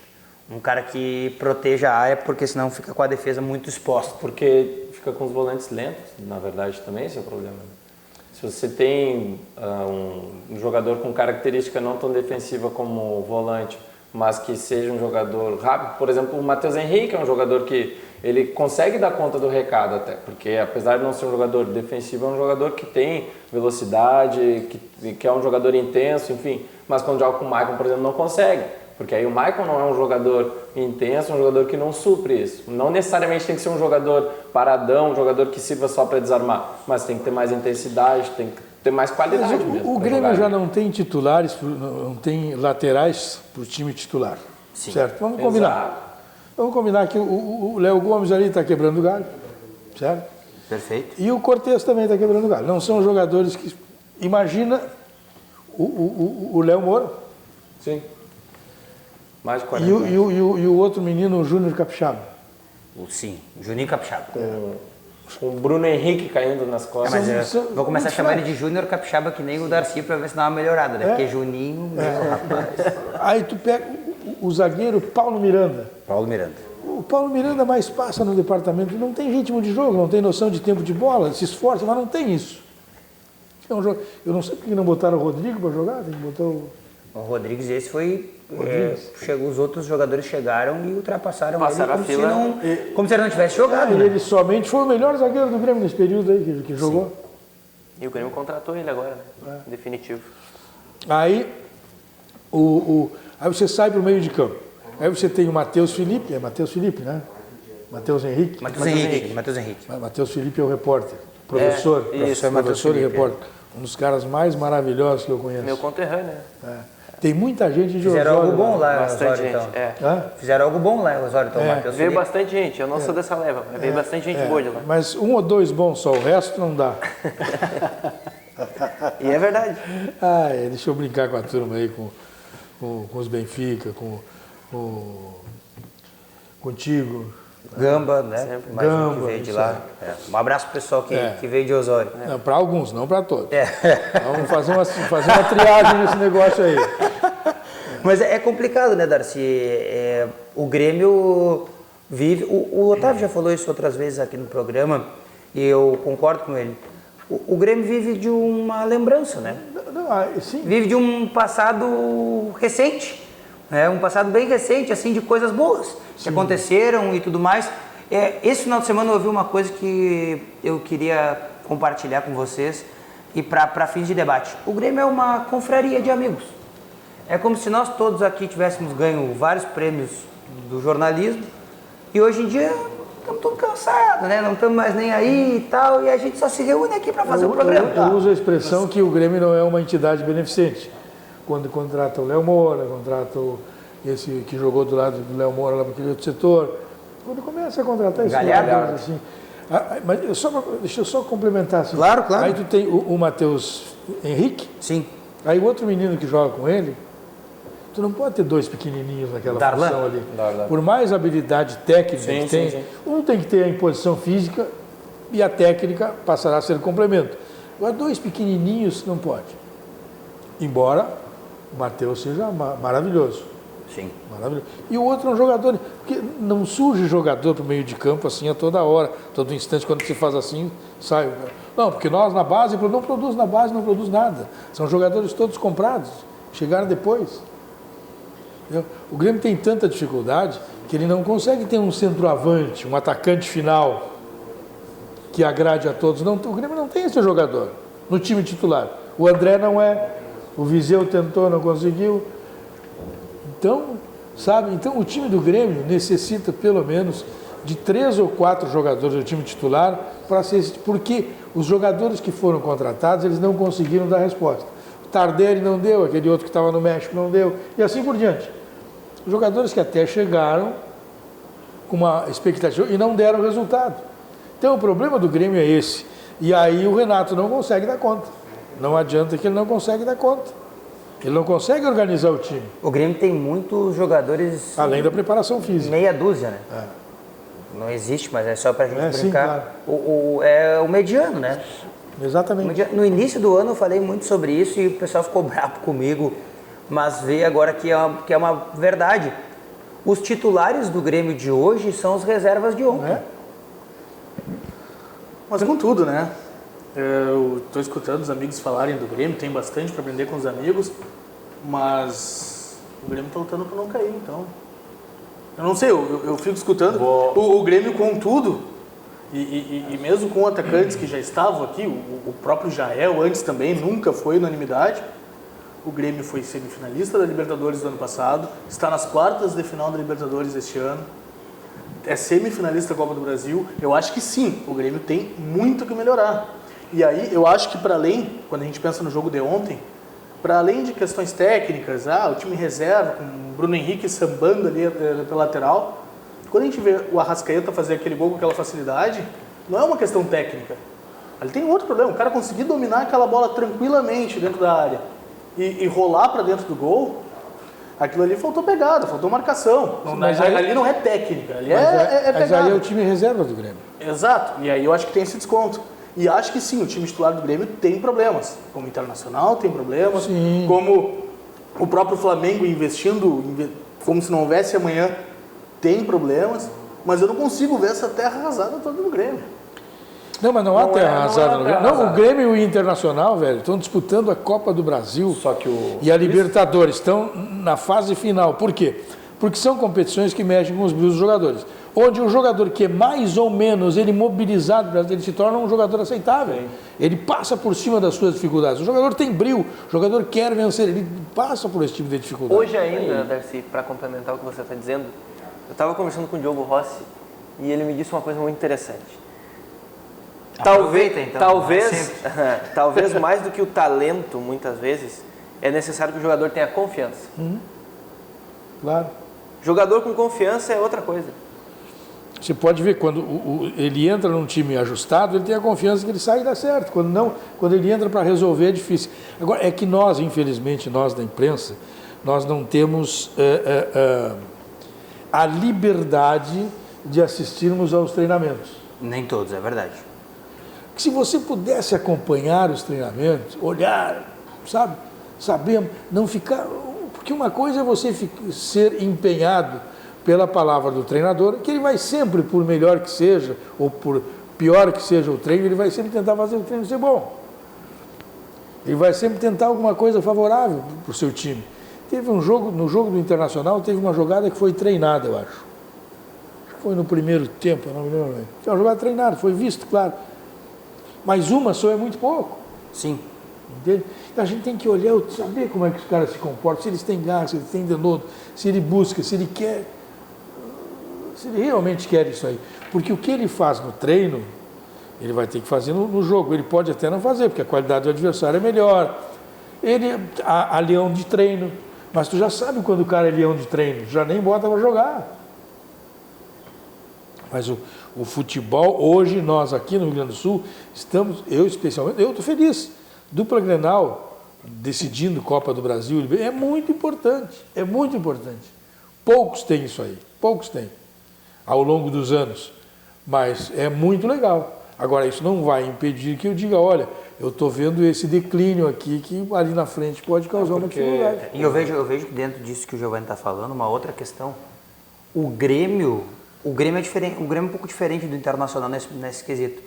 Um cara que proteja a área, porque senão fica com a defesa muito exposta. Porque fica com os volantes lentos, na verdade também esse é o problema. Se você tem um jogador com característica não tão defensiva como o volante, mas que seja um jogador rápido, por exemplo, o Matheus Henrique é um jogador que ele consegue dar conta do recado até, porque apesar de não ser um jogador defensivo, é um jogador que tem velocidade, que é um jogador intenso, enfim, mas quando joga com o Maicon, por exemplo, não consegue. Porque aí o Maicon não é um jogador intenso, é um jogador que não supre isso. Não necessariamente tem que ser um jogador paradão, um jogador que sirva só para desarmar, mas tem que ter mais intensidade, tem que ter mais qualidade mesmo. O Grêmio já não tem titulares, não tem laterais para o time titular. Sim. Certo? Vamos combinar. Exato. Vamos combinar que o Léo Gomes ali está quebrando o galho, certo? Perfeito. E o Cortez também está quebrando o galho. Não são jogadores que... Imagina o Léo Moura. Sim. Mais de 40 e o outro menino, o Júnior Capixaba. Sim, Juninho Capixaba. Com o Bruno Henrique caindo nas costas. Vou começar a chamar ele de Júnior Capixaba, que nem o Darcy, para ver se dá uma melhorada, né? Porque Juninho, rapaz. Aí tu pega o zagueiro Paulo Miranda. O Paulo Miranda mais passa no departamento, não tem ritmo de jogo, não tem noção de tempo de bola, se esforça, mas não tem isso. Eu não sei por que não botaram o Rodrigo para jogar, tem que botar o... O Rodrigues, esse foi... os outros jogadores chegaram e ultrapassaram Passaram ele a fila. como se ele não tivesse jogado. E né? ele somente foi o melhor zagueiro do Grêmio nesse período aí que jogou. E o Grêmio contratou ele agora, né? Definitivo. Aí, aí você sai para o meio de campo. Aí você tem o Matheus Felipe, Matheus Felipe, né? Matheus Henrique. Matheus Henrique. Matheus Felipe é o repórter, professor e repórter. Um dos caras mais maravilhosos que eu conheço. Meu conterrâneo, né? Tem muita gente de Fizeram Osório. algo bom lá, Bastante Osório, gente, então. Fizeram algo bom lá, Osório, então, Matheus Veio Felipe. bastante gente, eu não sou dessa leva, mas veio bastante gente boa de lá. Mas um ou dois bons só, o resto não dá. E é verdade. Deixa eu brincar com a turma aí, com os Benfica, contigo. Gamba, né? Mais um que Gamba, veio de isso lá. Um abraço pro pessoal que veio de Osório. Não, para alguns, não para todos. Vamos fazer uma triagem nesse negócio aí. Mas é complicado, né, Darcy? O Grêmio vive... O Otávio já falou isso outras vezes aqui no programa e eu concordo com ele. O Grêmio vive de uma lembrança, né? Sim. Vive de um passado recente. Um passado bem recente, assim, de coisas boas que aconteceram e tudo mais. Esse final de semana eu ouvi uma coisa que eu queria compartilhar com vocês e para fins de debate. O Grêmio é uma confraria de amigos. É como se nós todos aqui tivéssemos ganho vários prêmios do jornalismo e hoje em dia estamos todos cansados, né? Não estamos mais nem aí e tal, e a gente só se reúne aqui para fazer o programa. Eu uso a expressão que o Grêmio não é uma entidade beneficente. Quando contrata o Léo Moura, contrata esse que jogou do lado do Léo Moura lá para aquele outro setor, quando começa a contratar esse jogador assim. Mas deixa eu só complementar assim. Claro. Aí tu tem o Matheus Henrique. Sim. Aí o outro menino que joga com ele, tu não pode ter dois pequenininhos naquela função ali. Por mais habilidade técnica que tem, um tem que ter a imposição física e a técnica passará a ser complemento. Agora, dois pequenininhos não pode. Embora o Matheus seja maravilhoso. Sim. Maravilhoso. E o outro é um jogador, porque não surge jogador para o meio de campo assim a toda hora, todo instante, quando se faz assim, sai. Não, porque nós na base, não produz na base, não produz nada. São jogadores todos comprados, chegaram depois. Entendeu? O Grêmio tem tanta dificuldade que ele não consegue ter um centroavante, um atacante final que agrade a todos. Não, o Grêmio não tem esse jogador no time titular. O André não é, o Viseu tentou, não conseguiu. Então, o time do Grêmio necessita pelo menos de 3 ou 4 jogadores do time titular para ser, porque os jogadores que foram contratados, eles não conseguiram dar resposta. O Tardelli não deu, aquele outro que estava no México não deu, e assim por diante. Jogadores que até chegaram com uma expectativa e não deram resultado. Então, o problema do Grêmio é esse. E aí o Renato não consegue dar conta. Não adianta que ele não consegue dar conta. Ele não consegue organizar o time. O Grêmio tem muitos jogadores... Além da preparação física. Meia dúzia, né? Não existe, mas é só pra gente brincar. Sim, claro. É o mediano, né? Exatamente. No início do ano eu falei muito sobre isso e o pessoal ficou bravo comigo, mas vê agora que é uma verdade. Os titulares do Grêmio de hoje são os reservas de ontem. Mas com tudo, né? Eu estou escutando os amigos falarem do Grêmio, tem bastante para aprender com os amigos, mas o Grêmio está lutando para não cair, então... Eu não sei, eu fico escutando o Grêmio com tudo, e mesmo com atacantes que já estavam aqui, o próprio Jael antes também nunca foi unanimidade. O Grêmio foi semifinalista da Libertadores do ano passado, está nas quartas de final da Libertadores este ano, é semifinalista da Copa do Brasil. Eu acho que sim, o Grêmio tem muito que melhorar. E aí eu acho que para além, quando a gente pensa no jogo de ontem, para além de questões técnicas, o time reserva, com o Bruno Henrique sambando ali pela lateral, quando a gente vê o Arrascaeta fazer aquele gol com aquela facilidade, não é uma questão técnica. Ali tem outro problema, o cara conseguir dominar aquela bola tranquilamente dentro da área e rolar para dentro do gol, aquilo ali faltou pegada, faltou marcação. Ali não é técnica, ali é pegada. Mas aí é o time reserva do Grêmio. Exato, e aí eu acho que tem esse desconto. E acho que sim, o time titular do Grêmio tem problemas. Como o Internacional tem problemas, sim. Como o próprio Flamengo investindo, como se não houvesse amanhã, tem problemas. Mas eu não consigo ver essa terra arrasada toda no Grêmio. Não, mas não há terra arrasada no Grêmio. Não, o arrasada. Grêmio e o Internacional, velho, estão disputando a Copa do Brasil Só que e a Libertadores. Estão na fase final. Por quê? Porque são competições que mexem com os brilhos dos jogadores. Onde o jogador que é mais ou menos ele mobilizado, ele se torna um jogador aceitável. Sim. Ele passa por cima das suas dificuldades. O jogador tem brilho, o jogador quer vencer, ele passa por esse tipo de dificuldade. Hoje ainda, Darcy, para complementar o que você está dizendo, eu estava conversando com o Diogo Rossi e ele me disse uma coisa muito interessante. Aproveita, então, Talvez mais do que o talento, muitas vezes, é necessário que o jogador tenha confiança. Claro. Jogador com confiança é outra coisa. Você pode ver, quando ele entra num time ajustado, ele tem a confiança que ele sai e dá certo. Quando não, quando ele entra para resolver é difícil. Agora, é que nós, infelizmente, nós da imprensa, nós não temos a liberdade de assistirmos aos treinamentos. Nem todos, é verdade. Que se você pudesse acompanhar os treinamentos, olhar, sabe, saber, não ficar... Porque uma coisa é você ser empenhado pela palavra do treinador, que ele vai sempre, por melhor que seja, ou por pior que seja o treino, ele vai sempre tentar fazer o treino ser bom. Ele vai sempre tentar alguma coisa favorável para o seu time. Teve um jogo, no jogo do Internacional, teve uma jogada que foi treinada, eu acho. Acho que foi no primeiro tempo, eu não me lembro bem. Foi uma jogada treinada, foi visto, claro. Mas uma só é muito pouco. Sim. Entende? Então a gente tem que olhar, saber como é que os caras se comportam, se eles têm gás, se eles têm denodo, se ele busca, se ele quer, se ele realmente quer isso aí. Porque o que ele faz no treino, ele vai ter que fazer no jogo. Ele pode até não fazer, porque a qualidade do adversário é melhor. Ele há leão de treino, mas tu já sabe quando o cara é leão de treino, já nem bota para jogar. Mas o futebol, hoje nós aqui no Rio Grande do Sul, estamos, eu especialmente, eu estou feliz. Dupla Grenal, decidindo Copa do Brasil, é muito importante, é muito importante. Poucos têm isso aí, poucos têm, ao longo dos anos, mas é muito legal. Agora, isso não vai impedir que eu diga, olha, eu estou vendo esse declínio aqui, que ali na frente pode causar uma dificuldade. E eu vejo que dentro disso que o Giovanni está falando, uma outra questão. O Grêmio é diferente, o Grêmio é um pouco diferente do Internacional nesse quesito.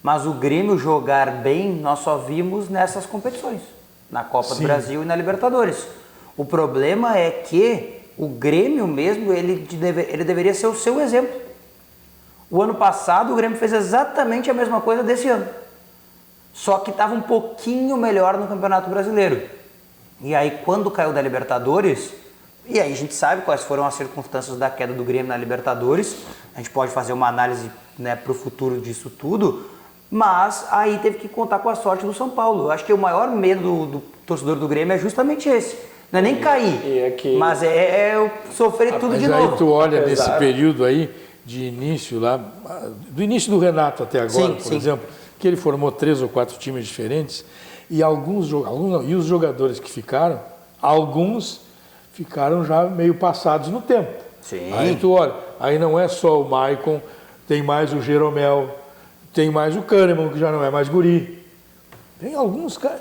Mas o Grêmio jogar bem, nós só vimos nessas competições, na Copa do Brasil e na Libertadores. O problema é que o Grêmio mesmo, ele deveria ser o seu exemplo. O ano passado o Grêmio fez exatamente a mesma coisa desse ano. Só que estava um pouquinho melhor no Campeonato Brasileiro. E aí quando caiu da Libertadores, e aí a gente sabe quais foram as circunstâncias da queda do Grêmio na Libertadores, a gente pode fazer uma análise, né, para o futuro disso tudo, mas aí teve que contar com a sorte do São Paulo. Eu acho que o maior medo do torcedor do Grêmio é justamente esse. Não é nem cair, mas é sofrer tudo de novo. Mas aí tu olha nesse período aí, de início lá, do início do Renato até agora, por exemplo, que ele formou 3 ou 4 times diferentes, e e os jogadores que ficaram, alguns ficaram já meio passados no tempo. Sim. Aí tu olha, aí não é só o Maicon, tem mais o Jeromel, tem mais o Kahneman, que já não é mais guri. Tem alguns caras,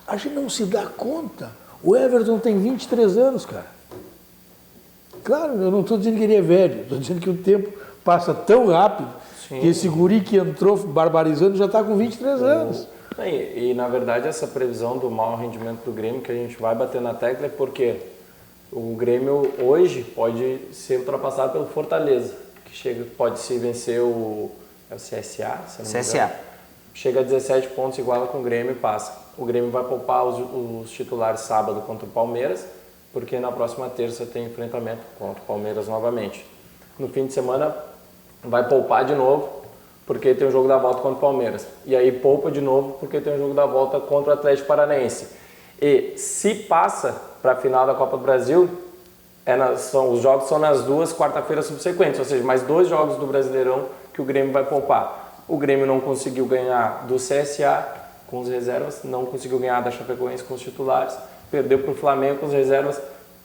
a gente não se dá conta. O Everton tem 23 anos, cara. Claro, eu não estou dizendo que ele é velho, estou dizendo que o tempo passa tão rápido que esse guri que entrou barbarizando já está com 23 anos. E na verdade essa previsão do mau rendimento do Grêmio, que a gente vai bater na tecla, é porque o Grêmio hoje pode ser ultrapassado pelo Fortaleza, que pode se vencer o CSA, se não me engano. Chega a 17 pontos, iguala com o Grêmio e passa. O Grêmio vai poupar os titulares sábado contra o Palmeiras, porque na próxima terça tem enfrentamento contra o Palmeiras novamente. No fim de semana vai poupar de novo, porque tem o jogo da volta contra o Palmeiras. E aí poupa de novo, porque tem o jogo da volta contra o Atlético Paranaense. E se passa para a final da Copa do Brasil, os jogos são nas 2 quarta-feiras subsequentes, ou seja, mais 2 jogos do Brasileirão que o Grêmio vai poupar. O Grêmio não conseguiu ganhar do CSA com os reservas, não conseguiu ganhar da Chapecoense com os titulares, perdeu para o Flamengo com os reservas,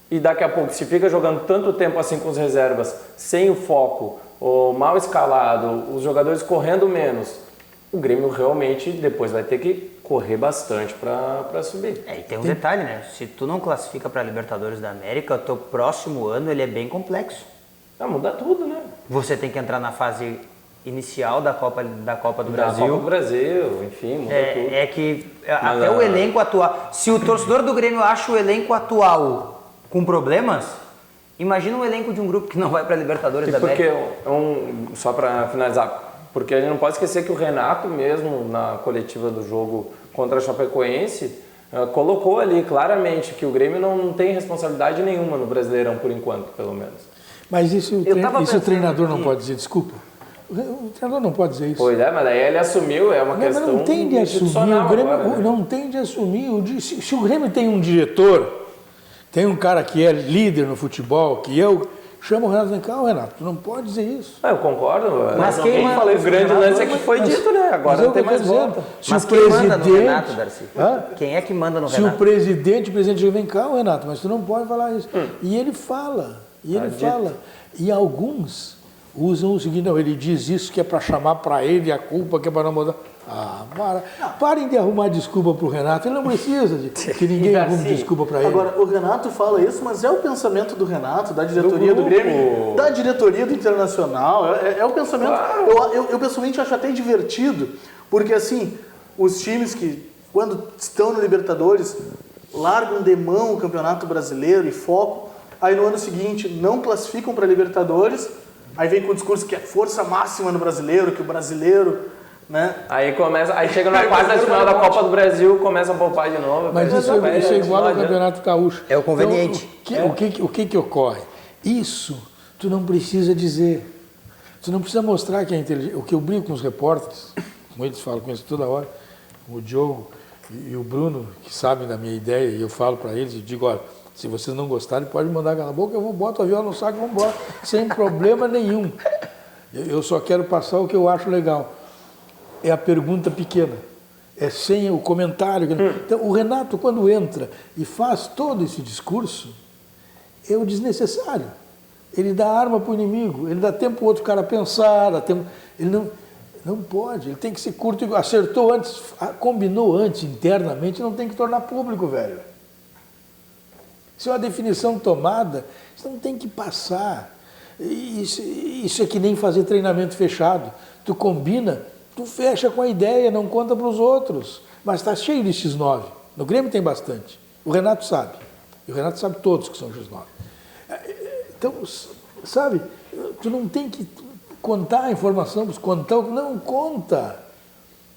e daqui a pouco, se fica jogando tanto tempo assim com os reservas, sem o foco, ou mal escalado, os jogadores correndo menos, o Grêmio realmente depois vai ter que correr bastante para subir. E tem um detalhe, né? Se tu não classifica para a Libertadores da América, o teu próximo ano ele é bem complexo. Muda tudo, né? Você tem que entrar na fase inicial da Copa do Da Brasil. Copa do Brasil, enfim, muda tudo. É que até o elenco atual... Se o torcedor do Grêmio acha o elenco atual com problemas, imagina o elenco de um grupo que não vai para a Libertadores E da porque, América. só para finalizar, porque a gente não pode esquecer que o Renato mesmo, na coletiva do jogo contra a Chapecoense, colocou ali claramente que o Grêmio não tem responsabilidade nenhuma no Brasileirão, por enquanto, pelo menos. Mas isso o treinador não pode dizer, desculpa. O treinador não pode dizer isso. Pois é, mas daí ele assumiu, é uma questão Mas não tem de assumir, o Grêmio agora, né? não tem de assumir. Se o Grêmio tem um diretor, tem um cara que é líder no futebol, que chama o Renato e fala, Renato, tu não pode dizer isso. Eu concordo, Mas não, quem quem manda- falou, o grande lance é que foi dito, né? Agora não tem mais volta. Mas quem manda no Renato, Darcy? Hã? Quem é que manda no Se Renato? o presidente chega, vem cá, Renato, mas tu não pode falar isso. E ele fala, E alguns usam o seguinte, não, ele diz isso que é para chamar para ele a culpa, que é para não mudar. Parem de arrumar desculpa para o Renato, ele não precisa de que ninguém arrume desculpa para ele. Agora, o Renato fala isso, mas é o pensamento do Renato, da diretoria do Grêmio, da diretoria do Internacional, é o pensamento. Claro. Eu pessoalmente acho até divertido, porque assim, os times que, quando estão no Libertadores, largam de mão o Campeonato Brasileiro e foco, aí no ano seguinte não classificam para Libertadores, aí vem com o discurso que é força máxima no Brasileiro, que o brasileiro... Né? Aí chega na quarta de final da Copa do Brasil, começa a poupar de novo. Mas isso é igual ao Campeonato Gaúcho. É o conveniente. Então, o que ocorre? Isso tu não precisa dizer. Tu não precisa mostrar que é inteligente. O que eu brinco com os repórteres, como eles falam com isso toda hora, o Diogo e o Bruno, que sabem da minha ideia, e eu falo para eles e digo, olha, se vocês não gostarem, pode mandar calar a boca, eu boto a viola no saco e vamos embora, sem problema nenhum. Eu só quero passar o que eu acho legal. É a pergunta pequena, é sem o comentário. Então, o Renato, quando entra e faz todo esse discurso, é o desnecessário. Ele dá arma para o inimigo, ele dá tempo para o outro cara pensar, ele não pode, ele tem que ser curto, acertou antes, combinou antes, internamente, não tem que tornar público, velho. Isso é uma definição tomada, isso não tem que passar. Isso é que nem fazer treinamento fechado. Tu combina, tu fecha com a ideia, não conta para os outros. Mas está cheio de X9. No Grêmio tem bastante. O Renato sabe. E o Renato sabe todos que são X9. Então, sabe, tu não tem que contar a informação, não conta.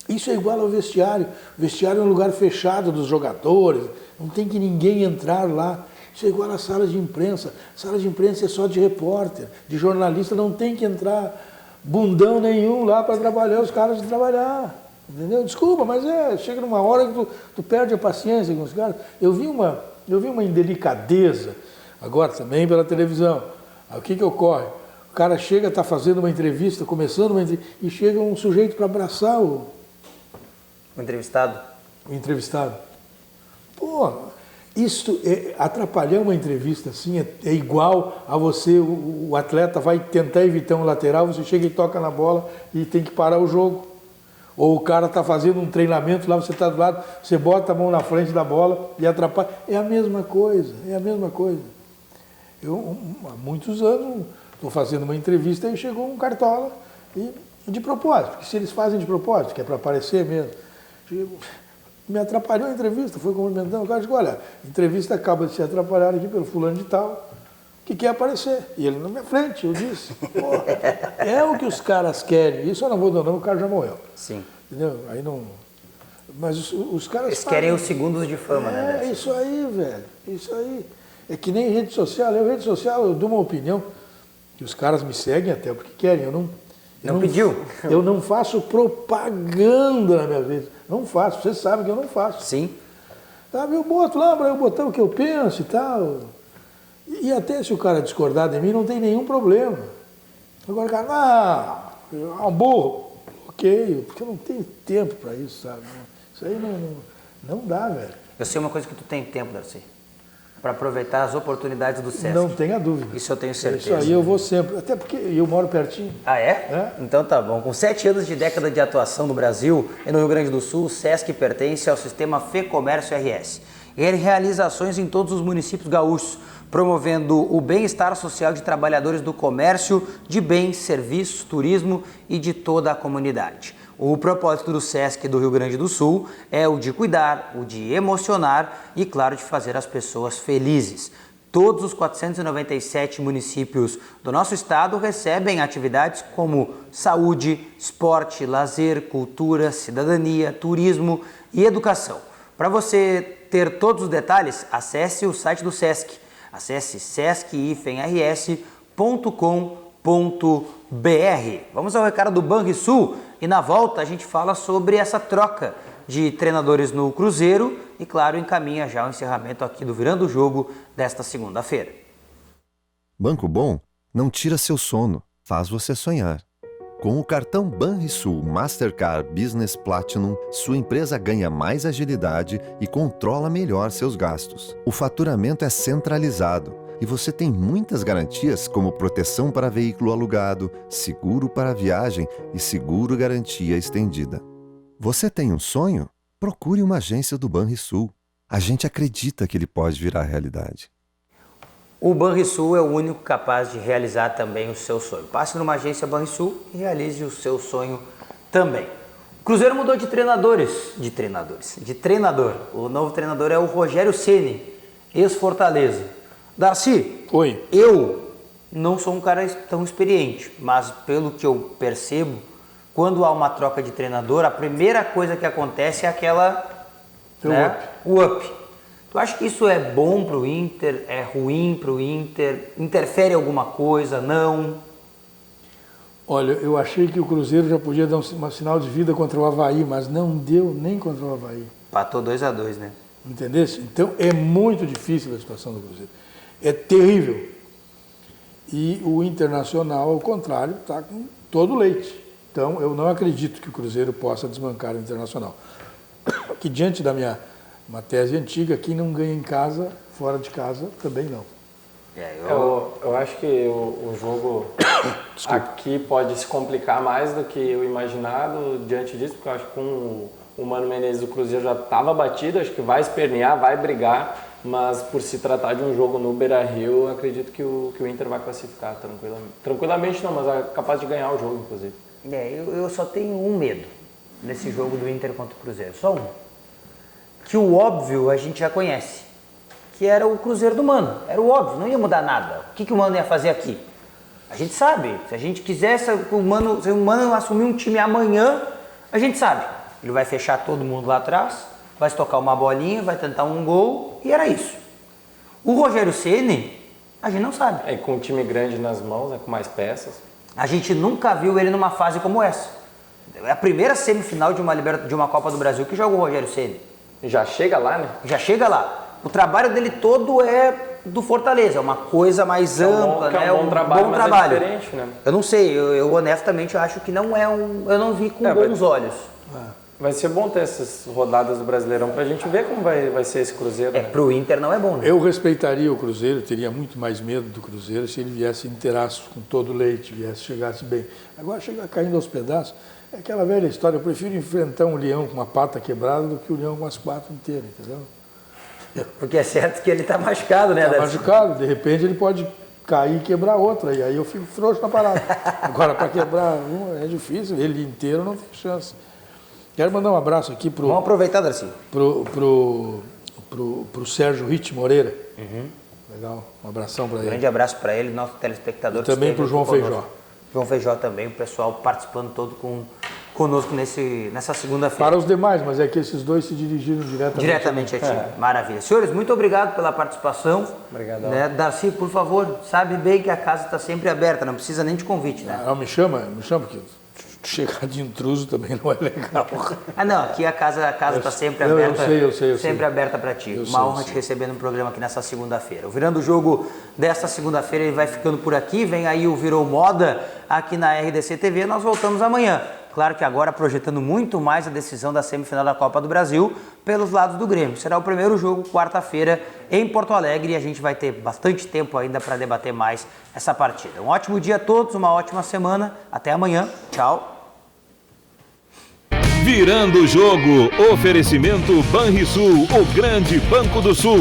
Isso é igual ao vestiário. O vestiário é um lugar fechado dos jogadores, não tem que ninguém entrar lá. Isso é igual à sala de imprensa. Sala de imprensa é só de repórter, de jornalista, não tem que entrar bundão nenhum lá para trabalhar, os caras de trabalhar. Entendeu? Desculpa, mas chega numa hora que tu perde a paciência com os caras. Eu vi uma indelicadeza, agora também pela televisão. Aí, o que ocorre? O cara chega, está fazendo uma entrevista, começando uma entrevista, e chega um sujeito para abraçar o entrevistado. Pô, isso atrapalhar uma entrevista assim é igual a você, o atleta vai tentar evitar um lateral, você chega e toca na bola e tem que parar o jogo. Ou o cara está fazendo um treinamento lá, você está do lado, você bota a mão na frente da bola e atrapalha. É a mesma coisa. Eu, há muitos anos, estou fazendo uma entrevista e chegou um cartola, e de propósito, porque se eles fazem de propósito, que é para aparecer mesmo, me atrapalhou a entrevista, foi cumprimentando o cara, digo, olha, a entrevista acaba de ser atrapalhada aqui pelo fulano de tal, que quer aparecer. E ele na minha frente, eu disse, pô, é o que os caras querem, isso eu não vou dar não, o cara já morreu. Sim. Entendeu? Aí não... Mas os caras... Eles querem os segundos de fama, né? É isso aí, velho, isso aí. É que nem rede social, rede social eu dou uma opinião, que os caras me seguem até porque querem, Não pediu? Eu não faço propaganda na minha vida. Não faço, vocês sabem que eu não faço. Sim. Sabe, eu boto lá para eu botar o que eu penso e tal. E até se o cara discordar de mim, não tem nenhum problema. Agora o cara, um burro. Ok, porque eu não tenho tempo para isso, sabe? Isso aí não dá, velho. Eu sei uma coisa que tu tem tempo, Darcy. Para aproveitar as oportunidades do Sesc. Não tenha dúvida. Isso eu tenho certeza. Isso aí eu vou sempre, até porque eu moro pertinho. Ah, é? Então tá bom. Com 7 anos de década de atuação no Brasil e no Rio Grande do Sul, o Sesc pertence ao sistema Fê Comércio RS. Ele realiza ações em todos os municípios gaúchos, promovendo o bem-estar social de trabalhadores do comércio, de bens, serviços, turismo e de toda a comunidade. O propósito do SESC do Rio Grande do Sul é o de cuidar, o de emocionar e, claro, de fazer as pessoas felizes. Todos os 497 municípios do nosso estado recebem atividades como saúde, esporte, lazer, cultura, cidadania, turismo e educação. Para você ter todos os detalhes, acesse o site do SESC. Acesse sesc-rs.com.br. Vamos ao recado do Banrisul e na volta a gente fala sobre essa troca de treinadores no Cruzeiro e, claro, encaminha já o encerramento aqui do Virando o Jogo desta segunda-feira. Banco Bom não tira seu sono, faz você sonhar. Com o cartão Banrisul Mastercard Business Platinum, sua empresa ganha mais agilidade e controla melhor seus gastos. O faturamento é centralizado e você tem muitas garantias como proteção para veículo alugado, seguro para viagem e seguro garantia estendida. Você tem um sonho? Procure uma agência do Banrisul. A gente acredita que ele pode virar realidade. O Banrisul é o único capaz de realizar também o seu sonho. Passe numa agência Banrisul e realize o seu sonho também. O Cruzeiro mudou de treinador. O novo treinador é o Rogério Ceni, ex-Fortaleza. Darcy, Oi. Eu não sou um cara tão experiente, mas pelo que eu percebo, quando há uma troca de treinador, a primeira coisa que acontece é aquela... o up. Tu acha que isso é bom para o Inter? É ruim para o Inter? Interfere em alguma coisa? Não? Olha, eu achei que o Cruzeiro já podia dar um sinal de vida contra o Avaí, mas não deu nem contra o Avaí. Empatou 2-2, né? Entendesse? Então é muito difícil a situação do Cruzeiro. É terrível. E o Internacional, ao contrário, está com todo o leite. Então eu não acredito que o Cruzeiro possa desbancar o Internacional. Que diante da uma tese antiga, quem não ganha em casa, fora de casa, também não. Eu acho que o jogo aqui pode se complicar mais do que eu imaginado diante disso, porque eu acho que com o Mano Menezes do Cruzeiro já estava batido, acho que vai espernear, vai brigar, mas por se tratar de um jogo no Beira-Rio, eu acredito que o Inter vai classificar tranquilamente. Tranquilamente não, mas é capaz de ganhar o jogo, inclusive. Eu só tenho um medo nesse jogo do Inter contra o Cruzeiro, só um. Que o óbvio a gente já conhece, que era o Cruzeiro do Mano, era o óbvio, não ia mudar nada. O que o Mano ia fazer aqui? A gente sabe, se a gente quisesse, se o Mano assumir um time amanhã, a gente sabe. Ele vai fechar todo mundo lá atrás, vai tocar uma bolinha, vai tentar um gol e era isso. O Rogério Ceni, a gente não sabe. É, com um time grande nas mãos, com mais peças. A gente nunca viu ele numa fase como essa. É a primeira semifinal de uma Copa do Brasil que joga o Rogério Ceni. Já chega lá, né? Já chega lá. O trabalho dele todo é do Fortaleza, é uma coisa mais ampla, né? É um bom trabalho, mas trabalho. É diferente, né? Eu não sei, eu honestamente acho que não é eu não vi com bons olhos. Vai ser bom ter essas rodadas do Brasileirão pra gente ver como vai ser esse Cruzeiro. Né? Pro Inter não é bom, né? Eu respeitaria o Cruzeiro, teria muito mais medo do Cruzeiro se ele viesse inteiraço com todo o leite, chegasse bem. Agora chegar caindo aos pedaços, é aquela velha história, eu prefiro enfrentar um leão com uma pata quebrada do que o leão com as quatro inteiras, entendeu? Porque é certo que ele tá machucado, né? Tá machucado, de repente ele pode cair e quebrar outra, e aí eu fico frouxo na parada. Agora, para quebrar uma é difícil, ele inteiro não tem chance. Quero mandar um abraço aqui pro... Vamos aproveitar, Darcy. Pro Sérgio Ritt Moreira. Uhum. Legal, um abração para ele. Grande abraço para ele, nosso telespectador. E também pro João Feijó. João Feijó também, o pessoal participando todo conosco nessa segunda-feira. Para os demais, mas é que esses dois se dirigiram diretamente a ti. Maravilha. Senhores, muito obrigado pela participação. Obrigado. Darcy, por favor, sabe bem que a casa está sempre aberta, não precisa nem de convite, né? Não, me chama, porque chegar de intruso também não é legal. Não, aqui a casa está sempre aberta. Eu sei. Sempre aberta para ti. Uma honra te receber no programa aqui nessa segunda-feira. O Virando o Jogo desta segunda-feira ele vai ficando por aqui. Vem aí o Virou Moda aqui na RDC TV. Nós voltamos amanhã. Claro que agora projetando muito mais a decisão da semifinal da Copa do Brasil pelos lados do Grêmio. Será o primeiro jogo, quarta-feira, em Porto Alegre, e a gente vai ter bastante tempo ainda para debater mais essa partida. Um ótimo dia a todos, uma ótima semana. Até amanhã. Tchau. Virando o Jogo, oferecimento Banrisul, o grande Banco do Sul.